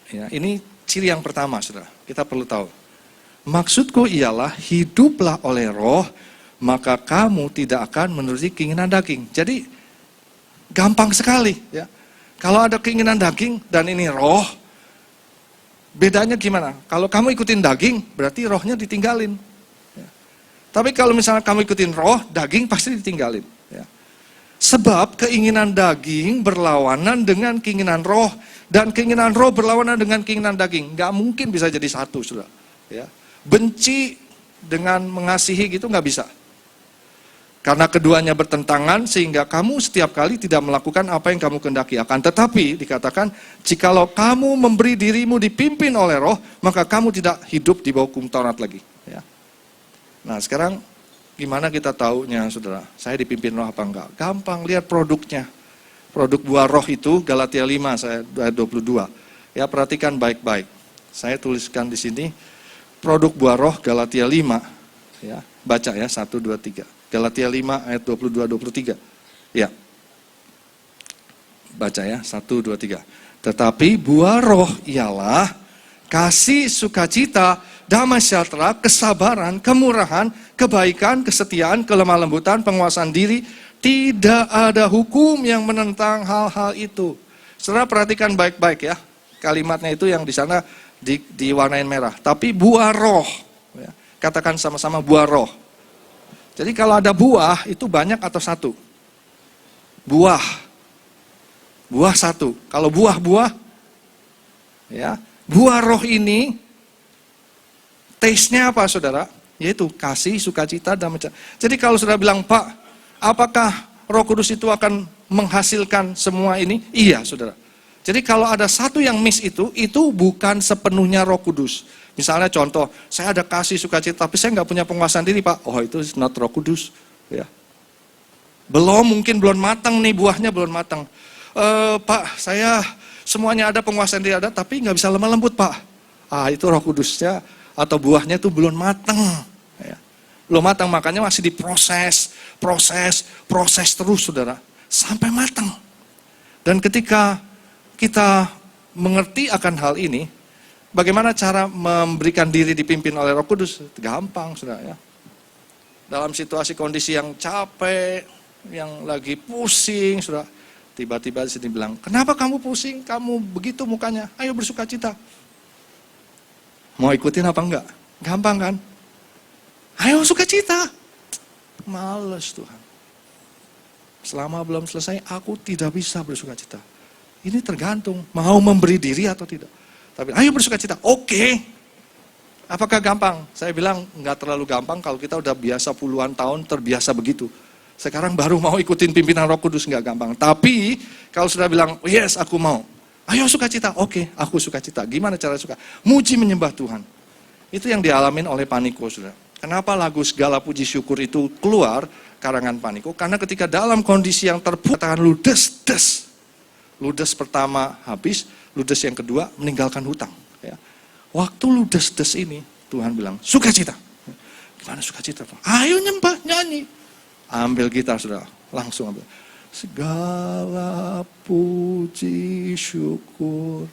Speaker 1: Ya, ini ciri yang pertama, saudara. Kita perlu tahu. Maksudku ialah hiduplah oleh Roh, maka kamu tidak akan menuruti keinginan daging. Jadi gampang sekali, ya. Kalau ada keinginan daging dan ini Roh, bedanya gimana? Kalau kamu ikutin daging, berarti rohnya ditinggalin. Ya. Tapi kalau misalnya kamu ikutin roh, daging pasti ditinggalin. Ya. Sebab keinginan daging berlawanan dengan keinginan roh, dan keinginan roh berlawanan dengan keinginan daging. Nggak mungkin bisa jadi satu, saudara. Ya. Benci dengan mengasihi gitu nggak bisa. Karena keduanya bertentangan sehingga kamu setiap kali tidak melakukan apa yang kamu kehendaki. Akan tetapi dikatakan, jikalau kamu memberi dirimu dipimpin oleh roh, maka kamu tidak hidup di bawah hukum Taurat lagi. Ya. Nah sekarang gimana kita taunya saudara? Saya dipimpin roh apa enggak? Gampang, lihat produknya. Produk buah roh itu Galatia 5 saya 22. Ya perhatikan baik-baik. Saya tuliskan di sini produk buah roh Galatia 5. Ya, baca ya 1 2 3. Galatia 5 ayat 22-23. Ya. Baca ya, 1, 2, 3. Tetapi buah roh ialah kasih, sukacita, damai sejahtera, kesabaran, kemurahan, kebaikan, kesetiaan, kelemah lembutan, penguasaan diri. Tidak ada hukum yang menentang hal-hal itu. Saudara perhatikan baik-baik ya. Kalimatnya itu yang di sana diwarnain merah. Tapi buah roh. Ya. Katakan sama-sama buah roh. Jadi kalau ada buah, itu banyak atau satu? Buah. Buah satu. Kalau buah-buah, ya, buah roh ini, taste-nya apa saudara? Yaitu kasih, sukacita, damai sejahtera. Jadi kalau saudara bilang, Pak, apakah Roh Kudus itu akan menghasilkan semua ini? Iya saudara. Jadi kalau ada satu yang miss itu bukan sepenuhnya Roh Kudus. Misalnya contoh, saya ada kasih sukacita, tapi saya nggak punya penguasaan diri Pak. Oh itu not Roh Kudus. Ya. Mungkin belum matang nih, buahnya belum matang. Pak, saya semuanya ada, penguasaan diri ada, tapi nggak bisa lemah lembut Pak. Itu Roh Kudusnya atau buahnya itu belum matang. Ya. Belum matang, makanya masih diproses, proses terus saudara, sampai matang. Dan ketika kita mengerti akan hal ini, bagaimana cara memberikan diri dipimpin oleh Roh Kudus? Gampang, saudara ya. Dalam situasi kondisi yang capek, yang lagi pusing, saudara, tiba-tiba di sini bilang, kenapa kamu pusing? Kamu begitu mukanya? Ayo bersukacita. Mau ikutin apa enggak? Gampang kan? Ayo sukacita. Males Tuhan. Selama belum selesai, aku tidak bisa bersukacita. Ini tergantung, mau memberi diri atau tidak. Tapi ayo bersukacita, oke. Apakah gampang? Saya bilang nggak terlalu gampang kalau kita udah biasa puluhan tahun terbiasa begitu. Sekarang baru mau ikutin pimpinan Roh Kudus nggak gampang. Tapi kalau sudah bilang, yes aku mau. Ayo sukacita, oke aku sukacita. Gimana cara suka? Muji menyembah Tuhan. Itu yang dialamin oleh Paniko sudah. Kenapa lagu segala puji syukur itu keluar karangan Paniko? Karena ketika dalam kondisi yang terpuruk, katakan ludes. Ludes pertama habis, ludes yang kedua meninggalkan hutang. Ya. Waktu ludes-des ini, Tuhan bilang, sukacita. Gimana sukacita? Ayo nyembah, nyanyi. Ambil gitar sudah, langsung ambil. Segala puji syukur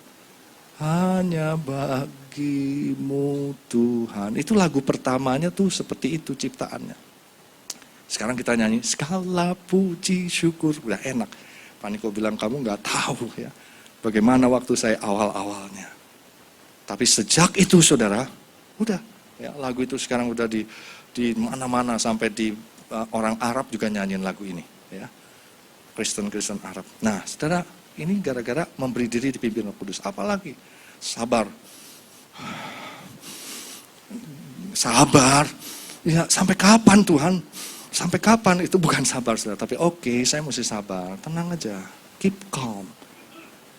Speaker 1: hanya bagimu Tuhan. Itu lagu pertamanya tuh seperti itu ciptaannya. Sekarang kita nyanyi, segala puji syukur. Udah enak. Paniko bilang kamu nggak tahu ya. bagaimana waktu saya awal-awalnya. Tapi sejak itu saudara, udah ya, lagu itu sekarang udah di mana-mana, sampai di orang Arab juga nyanyiin lagu ini ya. Kristen Arab. Nah saudara, ini gara-gara memberi diri dipimpin Roh Kudus. Apalagi sabar. Sabar. Ya, sampai kapan Tuhan? Sampai kapan? Itu bukan sabar saudara, tapi oke, saya mesti sabar. Tenang aja. Keep calm.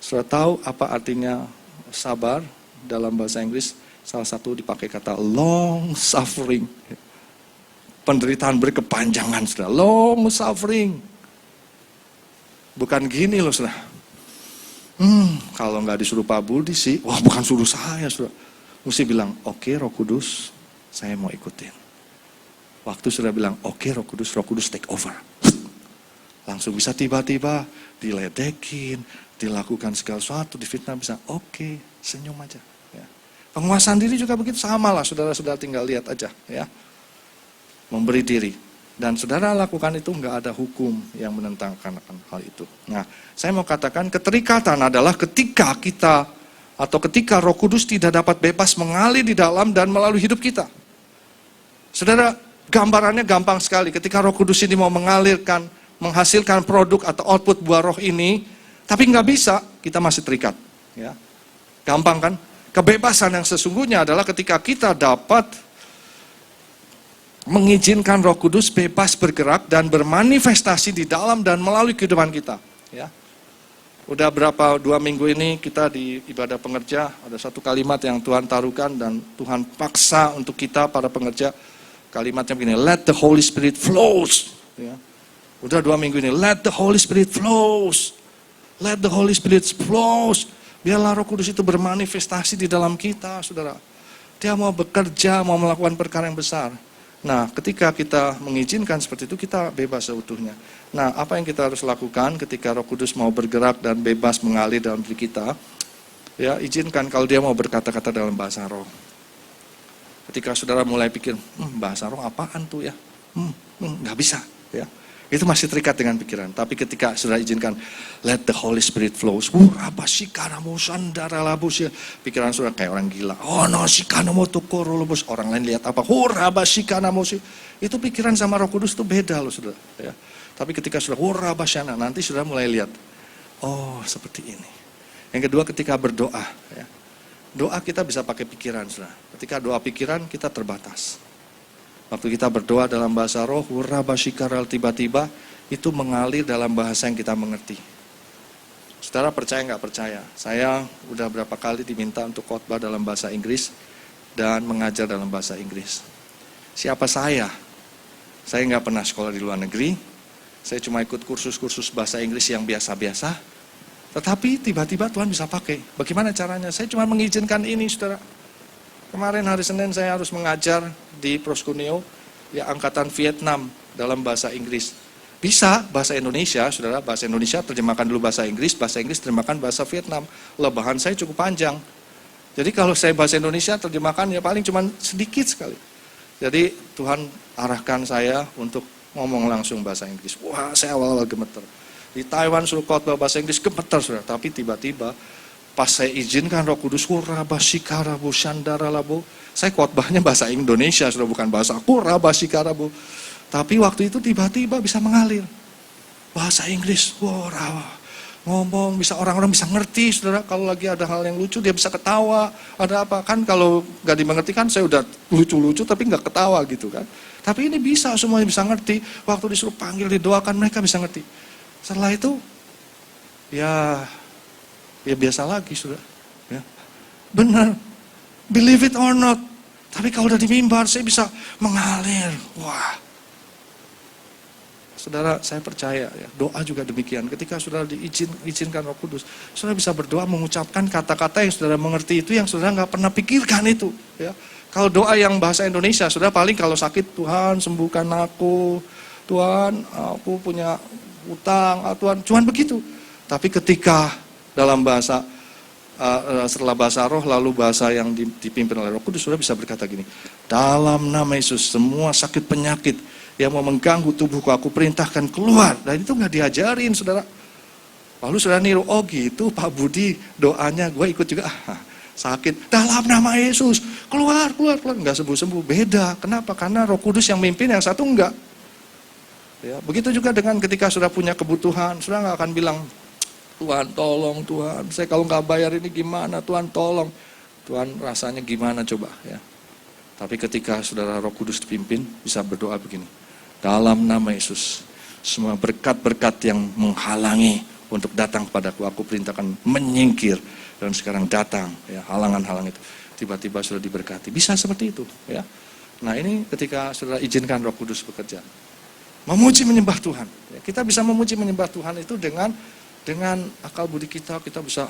Speaker 1: Saudara tahu apa artinya sabar dalam bahasa Inggris? Salah satu dipakai kata long suffering. Penderitaan berkepanjangan, saudara. Long suffering. Bukan gini loh, saudara. Kalau nggak disuruh Pak Budi sih, wah bukan suruh saya, saudara. Mesti bilang, oke, Roh Kudus, saya mau ikutin. Waktu sudah bilang, oke, Roh Kudus take over. Langsung bisa tiba-tiba diledekin, dilakukan segala sesuatu, difitnah bisa, oke, senyum aja. Ya. Penguasaan diri juga begitu, sama lah, saudara-saudara tinggal lihat aja. Ya. Memberi diri. Dan saudara lakukan itu nggak ada hukum yang menentangkan hal itu. Nah, saya mau katakan keterikatan adalah ketika kita atau ketika Roh Kudus tidak dapat bebas mengalir di dalam dan melalui hidup kita. Saudara, gambarannya gampang sekali. Ketika Roh Kudus ini mau mengalirkan, menghasilkan produk atau output buah roh ini, tapi nggak bisa, kita masih terikat. Ya. Gampang kan? Kebebasan yang sesungguhnya adalah ketika kita dapat mengizinkan Roh Kudus bebas bergerak dan bermanifestasi di dalam dan melalui kehidupan kita. Ya. Udah 2 minggu ini kita di ibadah pengerja, ada satu kalimat yang Tuhan taruhkan dan Tuhan paksa untuk kita para pengerja. Kalimatnya begini, let the Holy Spirit flows. Ya. Udah 2 minggu ini, let the Holy Spirit flows. Let the Holy Spirit flows. Biarlah Roh Kudus itu bermanifestasi di dalam kita, saudara. Dia mau bekerja, mau melakukan perkara yang besar. Nah, ketika kita mengizinkan seperti itu, kita bebas seutuhnya. Nah, apa yang kita harus lakukan ketika Roh Kudus mau bergerak dan bebas mengalir dalam diri kita? Ya, izinkan kalau dia mau berkata-kata dalam bahasa roh. Ketika saudara mulai pikir, bahasa roh apaan tuh ya? Nggak bisa. Ya. Itu masih terikat dengan pikiran. Tapi ketika saudara izinkan, let the Holy Spirit flows. Pikiran saudara kayak orang gila. Orang lain lihat apa? Itu pikiran sama Roh Kudus itu beda loh saudara. Ya. Tapi ketika saudara nanti saudara mulai lihat, oh seperti ini. Yang kedua ketika berdoa. Ya. Doa kita bisa pakai pikiran saudara. Ketika doa pikiran kita terbatas. Waktu kita berdoa dalam bahasa roh, tiba-tiba itu mengalir dalam bahasa yang kita mengerti. Saudara percaya nggak percaya? Saya udah berapa kali diminta untuk khotbah dalam bahasa Inggris dan mengajar dalam bahasa Inggris. Siapa saya? Saya nggak pernah sekolah di luar negeri. Saya cuma ikut kursus-kursus bahasa Inggris yang biasa-biasa. Tetapi tiba-tiba Tuhan bisa pakai. Bagaimana caranya? Saya cuma mengizinkan ini, saudara. Kemarin hari Senin saya harus mengajar di Proskuneo, ya angkatan Vietnam dalam bahasa Inggris. Bisa bahasa Indonesia, saudara, bahasa Indonesia terjemahkan dulu bahasa Inggris terjemahkan bahasa Vietnam. Lebahan saya cukup panjang. Jadi kalau saya bahasa Indonesia terjemahkan ya paling cuma sedikit sekali. Jadi Tuhan arahkan saya untuk ngomong langsung bahasa Inggris. Wah, saya awal-awal gemeter. Di Taiwan suruh khotbah bahasa Inggris gemeter, saudara. Tapi tiba-tiba pas saya izinkan Roh Kudus, saya khotbahnya bahasa Indonesia, sudah bukan bahasa Kurabashikarabu. Tapi waktu itu tiba-tiba bisa mengalir. Bahasa Inggris, ngomong, bisa orang-orang bisa ngerti, saudara. Kalau lagi ada hal yang lucu, dia bisa ketawa. Ada apa, kan kalau nggak dimengerti kan saya udah lucu-lucu tapi nggak ketawa gitu kan. Tapi ini bisa, semuanya bisa ngerti. Waktu disuruh panggil, didoakan, mereka bisa ngerti. Setelah itu, ya biasa lagi sudah. Ya. Benar. Believe it or not. Tapi kalau udah di mimbar saya bisa mengalir. Wah. Saudara, saya percaya ya, doa juga demikian. Ketika saudara diizinkan Roh Kudus, saudara bisa berdoa mengucapkan kata-kata yang saudara mengerti itu, yang saudara nggak pernah pikirkan itu. Ya. Kalau doa yang bahasa Indonesia, saudara paling kalau sakit, Tuhan sembuhkan aku. Tuhan, aku punya utang. Tuhan, cuman begitu. Tapi ketika dalam bahasa, setelah bahasa roh, lalu bahasa yang dipimpin oleh Roh Kudus, saudara bisa berkata gini, dalam nama Yesus, semua sakit penyakit yang mau mengganggu tubuhku, aku perintahkan keluar. Dan itu nggak diajarin, saudara. Paulus sudah niru, oh gitu Pak Budi doanya, gue ikut juga. Sakit, dalam nama Yesus, keluar. Enggak sembuh-sembuh, beda. Kenapa? Karena Roh Kudus yang mimpin, yang satu enggak. Ya, begitu juga dengan ketika sudah punya kebutuhan, sudah enggak akan bilang, Tuhan tolong Tuhan, saya kalau enggak bayar ini gimana, Tuhan tolong. Tuhan rasanya gimana coba ya. Tapi ketika saudara Roh Kudus dipimpin, bisa berdoa begini, dalam nama Yesus, semua berkat-berkat yang menghalangi untuk datang kepadaku, aku perintahkan menyingkir. Dan sekarang datang, ya, halangan-halang itu tiba-tiba sudah diberkati. Bisa seperti itu, ya. Nah ini ketika saudara izinkan Roh Kudus bekerja, memuji menyembah Tuhan. Ya, kita bisa memuji menyembah Tuhan itu dengan akal budi kita bisa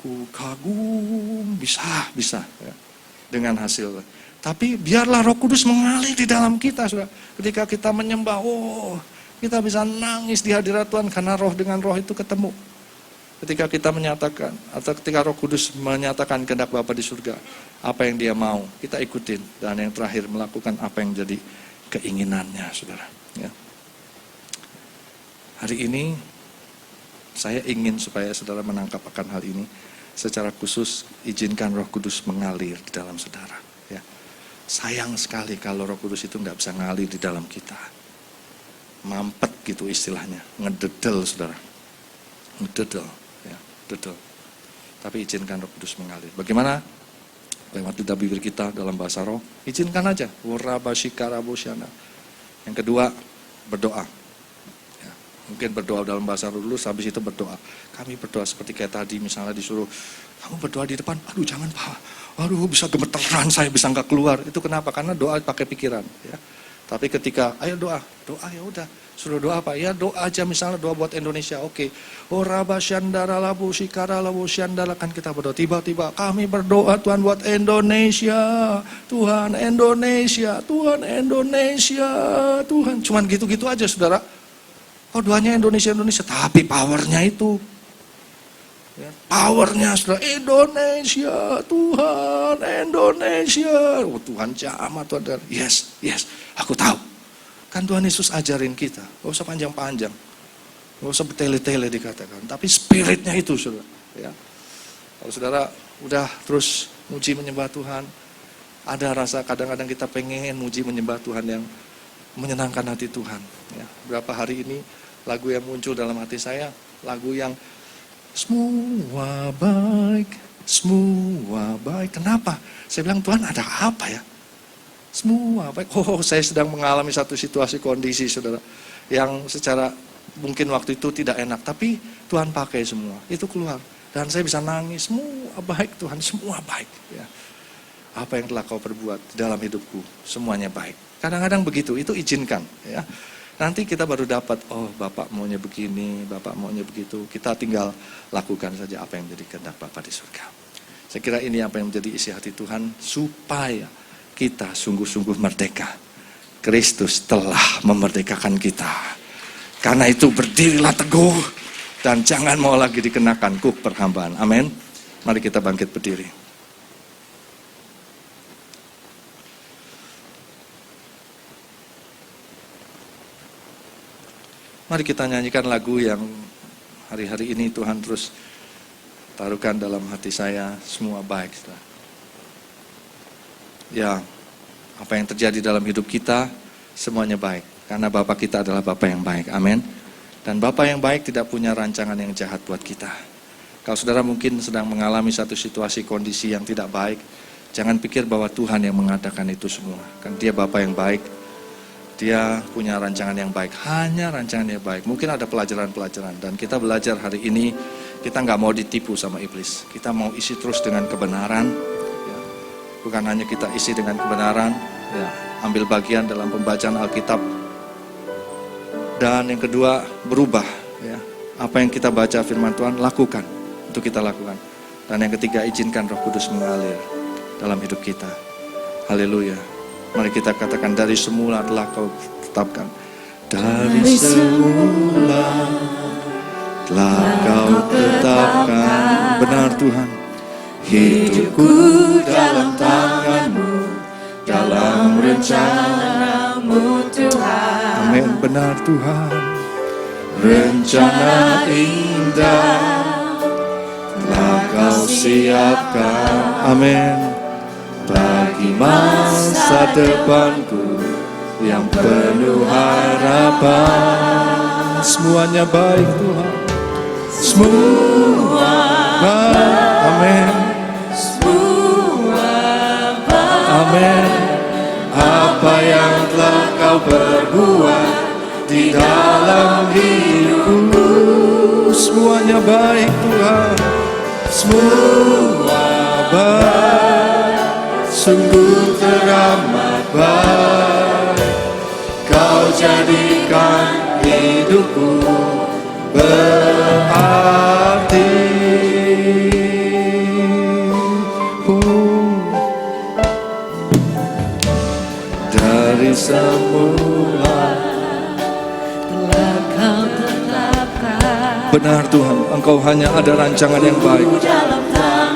Speaker 1: ku kagum, bisa, ya, dengan hasil. Tapi biarlah Roh Kudus mengalir di dalam kita, saudara. Ketika kita menyembah, kita bisa nangis di hadirat Tuhan karena roh dengan roh itu ketemu. Ketika kita menyatakan, atau ketika Roh Kudus menyatakan kehendak Bapa di surga, apa yang Dia mau, kita ikutin. Dan yang terakhir, melakukan apa yang jadi keinginannya, saudara. Ya. Hari ini, saya ingin supaya saudara menangkap akan hal ini. Secara khusus, izinkan Roh Kudus mengalir di dalam saudara. Ya. Sayang sekali kalau Roh Kudus itu nggak bisa ngalir di dalam kita. Mampet gitu istilahnya, ngededel, saudara. Ngededel. Betul. Tapi izinkan Roh Kudus mengalir. Bagaimana? Lewat lidah bibir kita dalam bahasa roh, izinkan aja. Yang kedua, berdoa. Ya, mungkin berdoa dalam bahasa roh dulu, habis itu berdoa. Kami berdoa seperti kayak tadi, misalnya disuruh, kamu berdoa di depan, aduh jangan Pak, aduh bisa gemeteran saya, bisa nggak keluar. Itu kenapa? Karena doa pakai pikiran. Ya. Tapi ketika, ayo doa ya udah. Suruh doa apa? Ya doa aja, misalnya doa buat Indonesia, oke. Raba syandara labu shikara labu syandara, kan kita berdoa. Tiba-tiba kami berdoa Tuhan buat Indonesia. Tuhan Indonesia, Tuhan Indonesia, Tuhan. Cuman gitu-gitu aja, saudara. Doanya Indonesia, tapi powernya itu. Ya, powernya, saudara, Indonesia, Tuhan Indonesia. Tuhan jamah, Tuhan. Yes, aku tahu. Kan Tuhan Yesus ajarin kita, gak usah panjang-panjang, gak usah bertele-tele dikatakan, tapi spiritnya itu, saudara. Ya. Kalau saudara udah terus muji menyembah Tuhan, ada rasa kadang-kadang kita pengen muji menyembah Tuhan yang menyenangkan hati Tuhan. Ya. Berapa hari ini lagu yang muncul dalam hati saya, lagu yang semua baik. Kenapa? Saya bilang, Tuhan ada apa ya? Semua baik. Saya sedang mengalami satu situasi kondisi, saudara, yang secara mungkin waktu itu tidak enak, tapi Tuhan pakai semua. Itu keluar. Dan saya bisa nangis, semua baik Tuhan, semua baik. Ya. Apa yang telah kau perbuat di dalam hidupku, semuanya baik. Kadang-kadang begitu, itu izinkan. Ya. Nanti kita baru dapat, Bapak maunya begini, Bapak maunya begitu. Kita tinggal lakukan saja apa yang menjadi kehendak Bapak di surga. Saya kira ini apa yang menjadi isi hati Tuhan, supaya kita sungguh-sungguh merdeka. Kristus telah memerdekakan kita. Karena itu berdirilah teguh dan jangan mau lagi dikenakan kuk perhambaan. Amin. Mari kita bangkit berdiri. Mari kita nyanyikan lagu yang hari-hari ini Tuhan terus taruhkan dalam hati saya, semua baik. Ya, apa yang terjadi dalam hidup kita, semuanya baik. Karena Bapa kita adalah Bapa yang baik, amin. Dan Bapa yang baik tidak punya rancangan yang jahat buat kita. Kalau saudara mungkin sedang mengalami satu situasi kondisi yang tidak baik, jangan pikir bahwa Tuhan yang mengadakan itu semua. Kan Dia Bapa yang baik, Dia punya rancangan yang baik, hanya rancangan yang baik. Mungkin ada pelajaran-pelajaran, dan kita belajar hari ini, kita nggak mau ditipu sama iblis. Kita mau isi terus dengan kebenaran. Bukan hanya kita isi dengan kebenaran, ya, ambil bagian dalam pembacaan Alkitab. Dan yang kedua, berubah. Ya. Apa yang kita baca firman Tuhan, lakukan. Itu kita lakukan. Dan yang ketiga, izinkan Roh Kudus mengalir dalam hidup kita. Haleluya. Mari kita katakan, dari semula telah kau tetapkan. Dari semula telah kau tetapkan. Benar Tuhan. Hidupku dalam tangan-Mu, dalam rencana-Mu Tuhan. Amin, benar Tuhan. rencana indah telah Kau siapkan. Amin. Bagi masa depanku yang penuh harapan. Semuanya baik Tuhan. Semua baik. Amin. Amin. Apa yang telah Kau perbuat di dalam hidupku, semuanya baik Tuhan. Semua baik, sungguh teramat baik. Kau jadikan hidupku berarti. Dari semula telah Kau tetapkan. Benar Tuhan, Engkau hanya ada rancangan yang baik.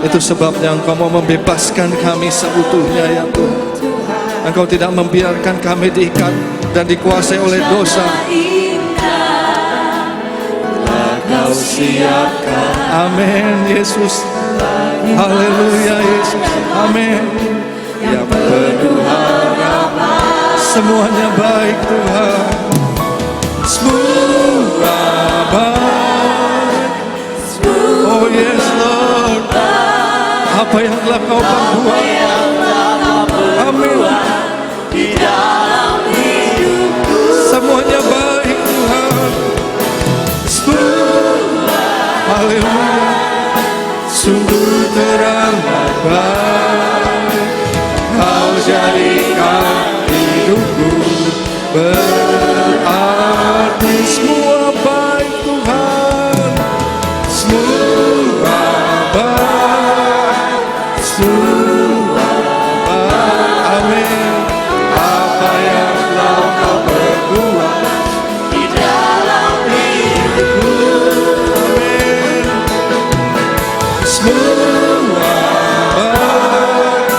Speaker 1: Itu sebabnya Engkau mau membebaskan kami seutuhnya ya Tuhan. Engkau tidak membiarkan kami diikat dan dikuasai oleh dosa. Telah Kau siapkan. Amin Yesus. Haleluya Yesus. Amin. Yang penuh harapan. Semuanya baik Tuhan. Semua baik. Oh yes Lord. Apa yang telah Kau perbuat. Amin. Semuanya baik Tuhan. Haleluya. Sungguh teramat baik. Kau jadikan hidupku berarti. Semua baik Tuhan. Semua baik. Semua baik. Amin. Apa yang telah Kau perbuat di dalam hidupku. Amin. Semua baik.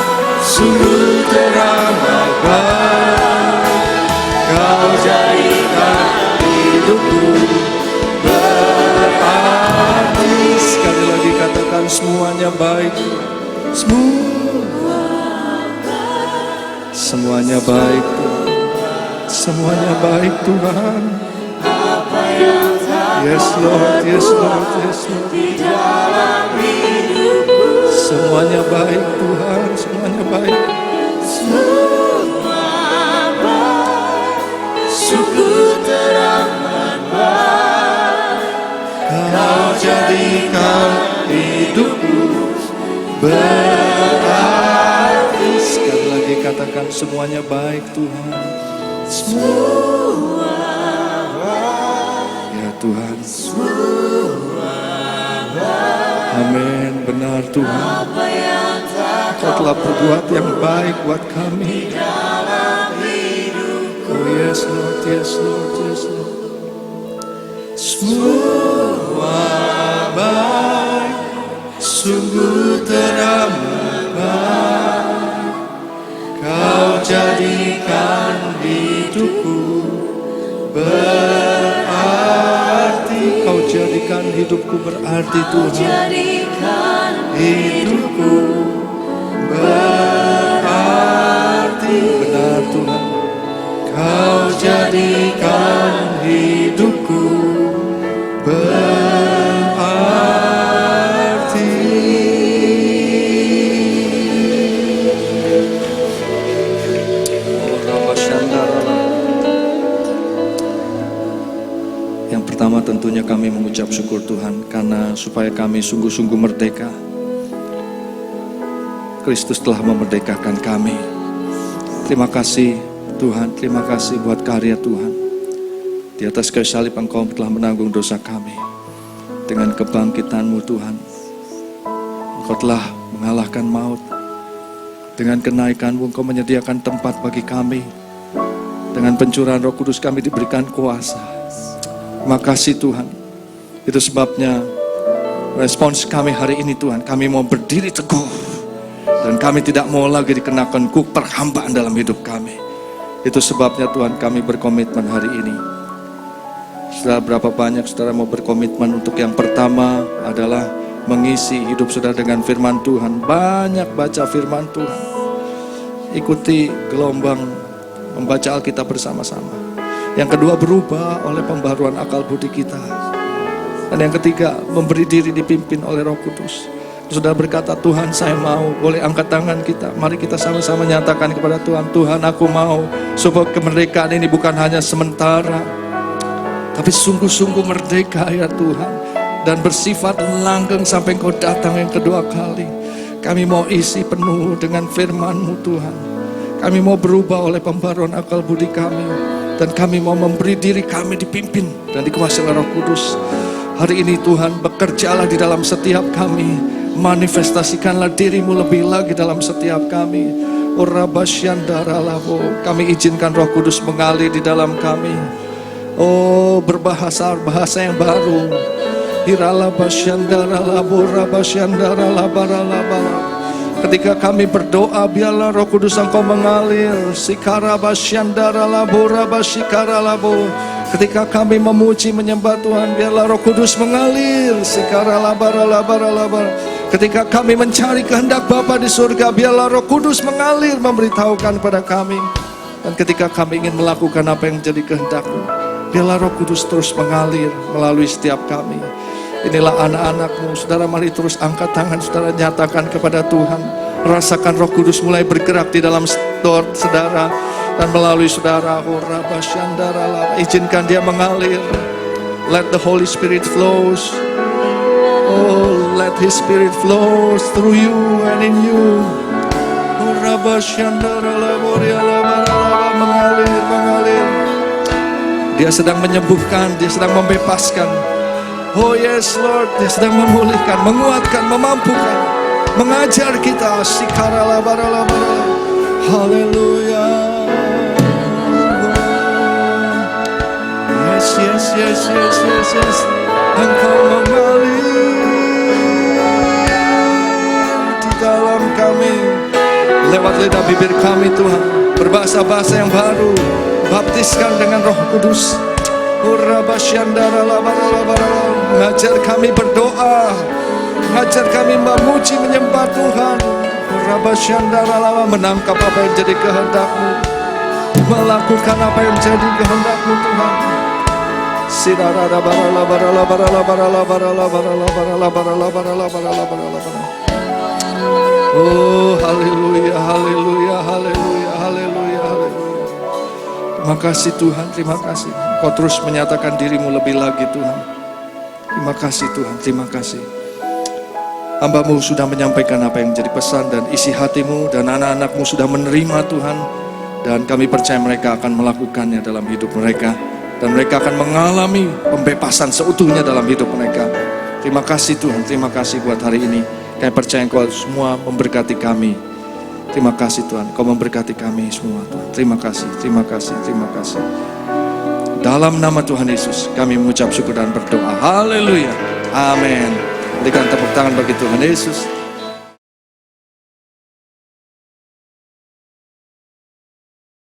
Speaker 1: Sungguh teramat baik. Kau jadikan hidupku berarti. Sekali lagi katakan semuanya baik. Semuanya baik Tuhan. Semuanya baik Tuhan. Yes Lord, yes Lord, yes Lord. Semuanya baik Tuhan. Semuanya baik. Sungguh teramat baik. Kau jadikan hidupku berarti. Sekali lagi katakan semuanya baik Tuhan. Semua baik. Ya Tuhan. Amin. Benar Tuhan. Kau telah berbuat yang baik buat kami. Oh yes Lord, yes Lord, yes Lord. Semua baik, sungguh teramat baik. Kau jadikan hidupku berarti. Kau jadikan hidupku berarti Tuhan. Hidupku berarti. Benar Tuhan. Kau jadikan hidupku berarti. Yang pertama tentunya kami mengucap syukur Tuhan karena supaya kami sungguh-sungguh merdeka. Kristus telah memerdekakan kami. Terima kasih Tuhan, terima kasih buat karya Tuhan. Di atas kayu salib Engkau telah menanggung dosa kami. Dengan kebangkitan-Mu Tuhan, Engkau telah mengalahkan maut. Dengan kenaikan-Mu Engkau menyediakan tempat bagi kami. Dengan pencurahan Roh Kudus kami diberikan kuasa. Terima kasih Tuhan. Itu sebabnya respons kami hari ini Tuhan, kami mau berdiri teguh. Dan kami tidak mau lagi dikenakan perhambaan dalam hidup kami. Itu sebabnya Tuhan kami berkomitmen hari ini. Saudara, berapa banyak saudara mau berkomitmen untuk yang pertama adalah mengisi hidup saudara dengan firman Tuhan. Banyak baca firman Tuhan. Ikuti gelombang membaca Alkitab bersama-sama. Yang kedua, berubah oleh pembaharuan akal budi kita. Dan yang ketiga, memberi diri dipimpin oleh Roh Kudus. Saudara berkata, Tuhan saya mau. Boleh angkat tangan kita. Mari kita sama-sama nyatakan kepada Tuhan, Tuhan aku mau supaya kemerdekaan ini bukan hanya sementara, tapi sungguh-sungguh merdeka ya Tuhan. Dan bersifat langgeng sampai Engkau datang yang kedua kali. Kami mau isi penuh dengan firman-Mu Tuhan. Kami mau berubah oleh pembaruan akal budi kami. Dan kami mau memberi diri kami dipimpin dan dikuasai oleh Roh Kudus. Hari ini Tuhan, bekerjalah di dalam setiap kami. Manifestasikanlah diri-Mu lebih lagi dalam setiap kami. Kami izinkan Roh Kudus mengalir di dalam kami. Oh, berbahasa yang baru. Ketika kami berdoa, biarlah Roh Kudus Engkau mengalir. Ketika kami memuji menyembah Tuhan, biarlah Roh Kudus mengalir. Ketika kami mencari kehendak Bapa di surga, biarlah Roh Kudus mengalir memberitahukan kepada kami. Dan ketika kami ingin melakukan apa yang menjadi kehendak-Mu, biarlah Roh Kudus terus mengalir melalui setiap kami. Inilah anak-anak-Mu. Saudara, mari terus angkat tangan saudara, nyatakan kepada Tuhan. Rasakan Roh Kudus mulai bergerak di dalam saudara dan melalui saudara. Izinkan dia mengalir. Let the Holy Spirit flows. Oh, let His Spirit flows through you and in you. Mengalir. Dia sedang menyembuhkan, dia sedang membebaskan. Oh yes Lord, dia sedang memulihkan, menguatkan, memampukan, mengajar kita. Haleluya. Yes. Engkau mengalir di dalam kami, lewat lidah bibir kami Tuhan. Berbahasa-bahasa yang baru, baptiskan dengan Roh Kudus. Mengajar kami berdoa, mengajar kami memuji menyembah Tuhan. Menangkap apa yang jadi kehendak-Mu, melakukan apa yang jadi kehendak-Mu Tuhan. Oh haleluya, haleluya, haleluya, haleluya, haleluya. Terima kasih Tuhan, terima kasih. Kau terus menyatakan diri-Mu lebih lagi Tuhan. Terima kasih Tuhan, terima kasih. Hamba-Mu sudah menyampaikan apa yang menjadi pesan dan isi hati-Mu, dan anak-anak-Mu sudah menerima Tuhan. Dan kami percaya mereka akan melakukannya dalam hidup mereka. Dan mereka akan mengalami pembebasan seutuhnya dalam hidup mereka. Terima kasih Tuhan, terima kasih buat hari ini. Kami percaya Engkau semua memberkati kami. Terima kasih Tuhan, Kau memberkati kami semua Tuhan. Terima kasih, terima kasih, terima kasih. Dalam nama Tuhan Yesus, kami mengucap syukur dan berdoa. Haleluya. Amin. Berikan tepuk tangan bagi Tuhan Yesus.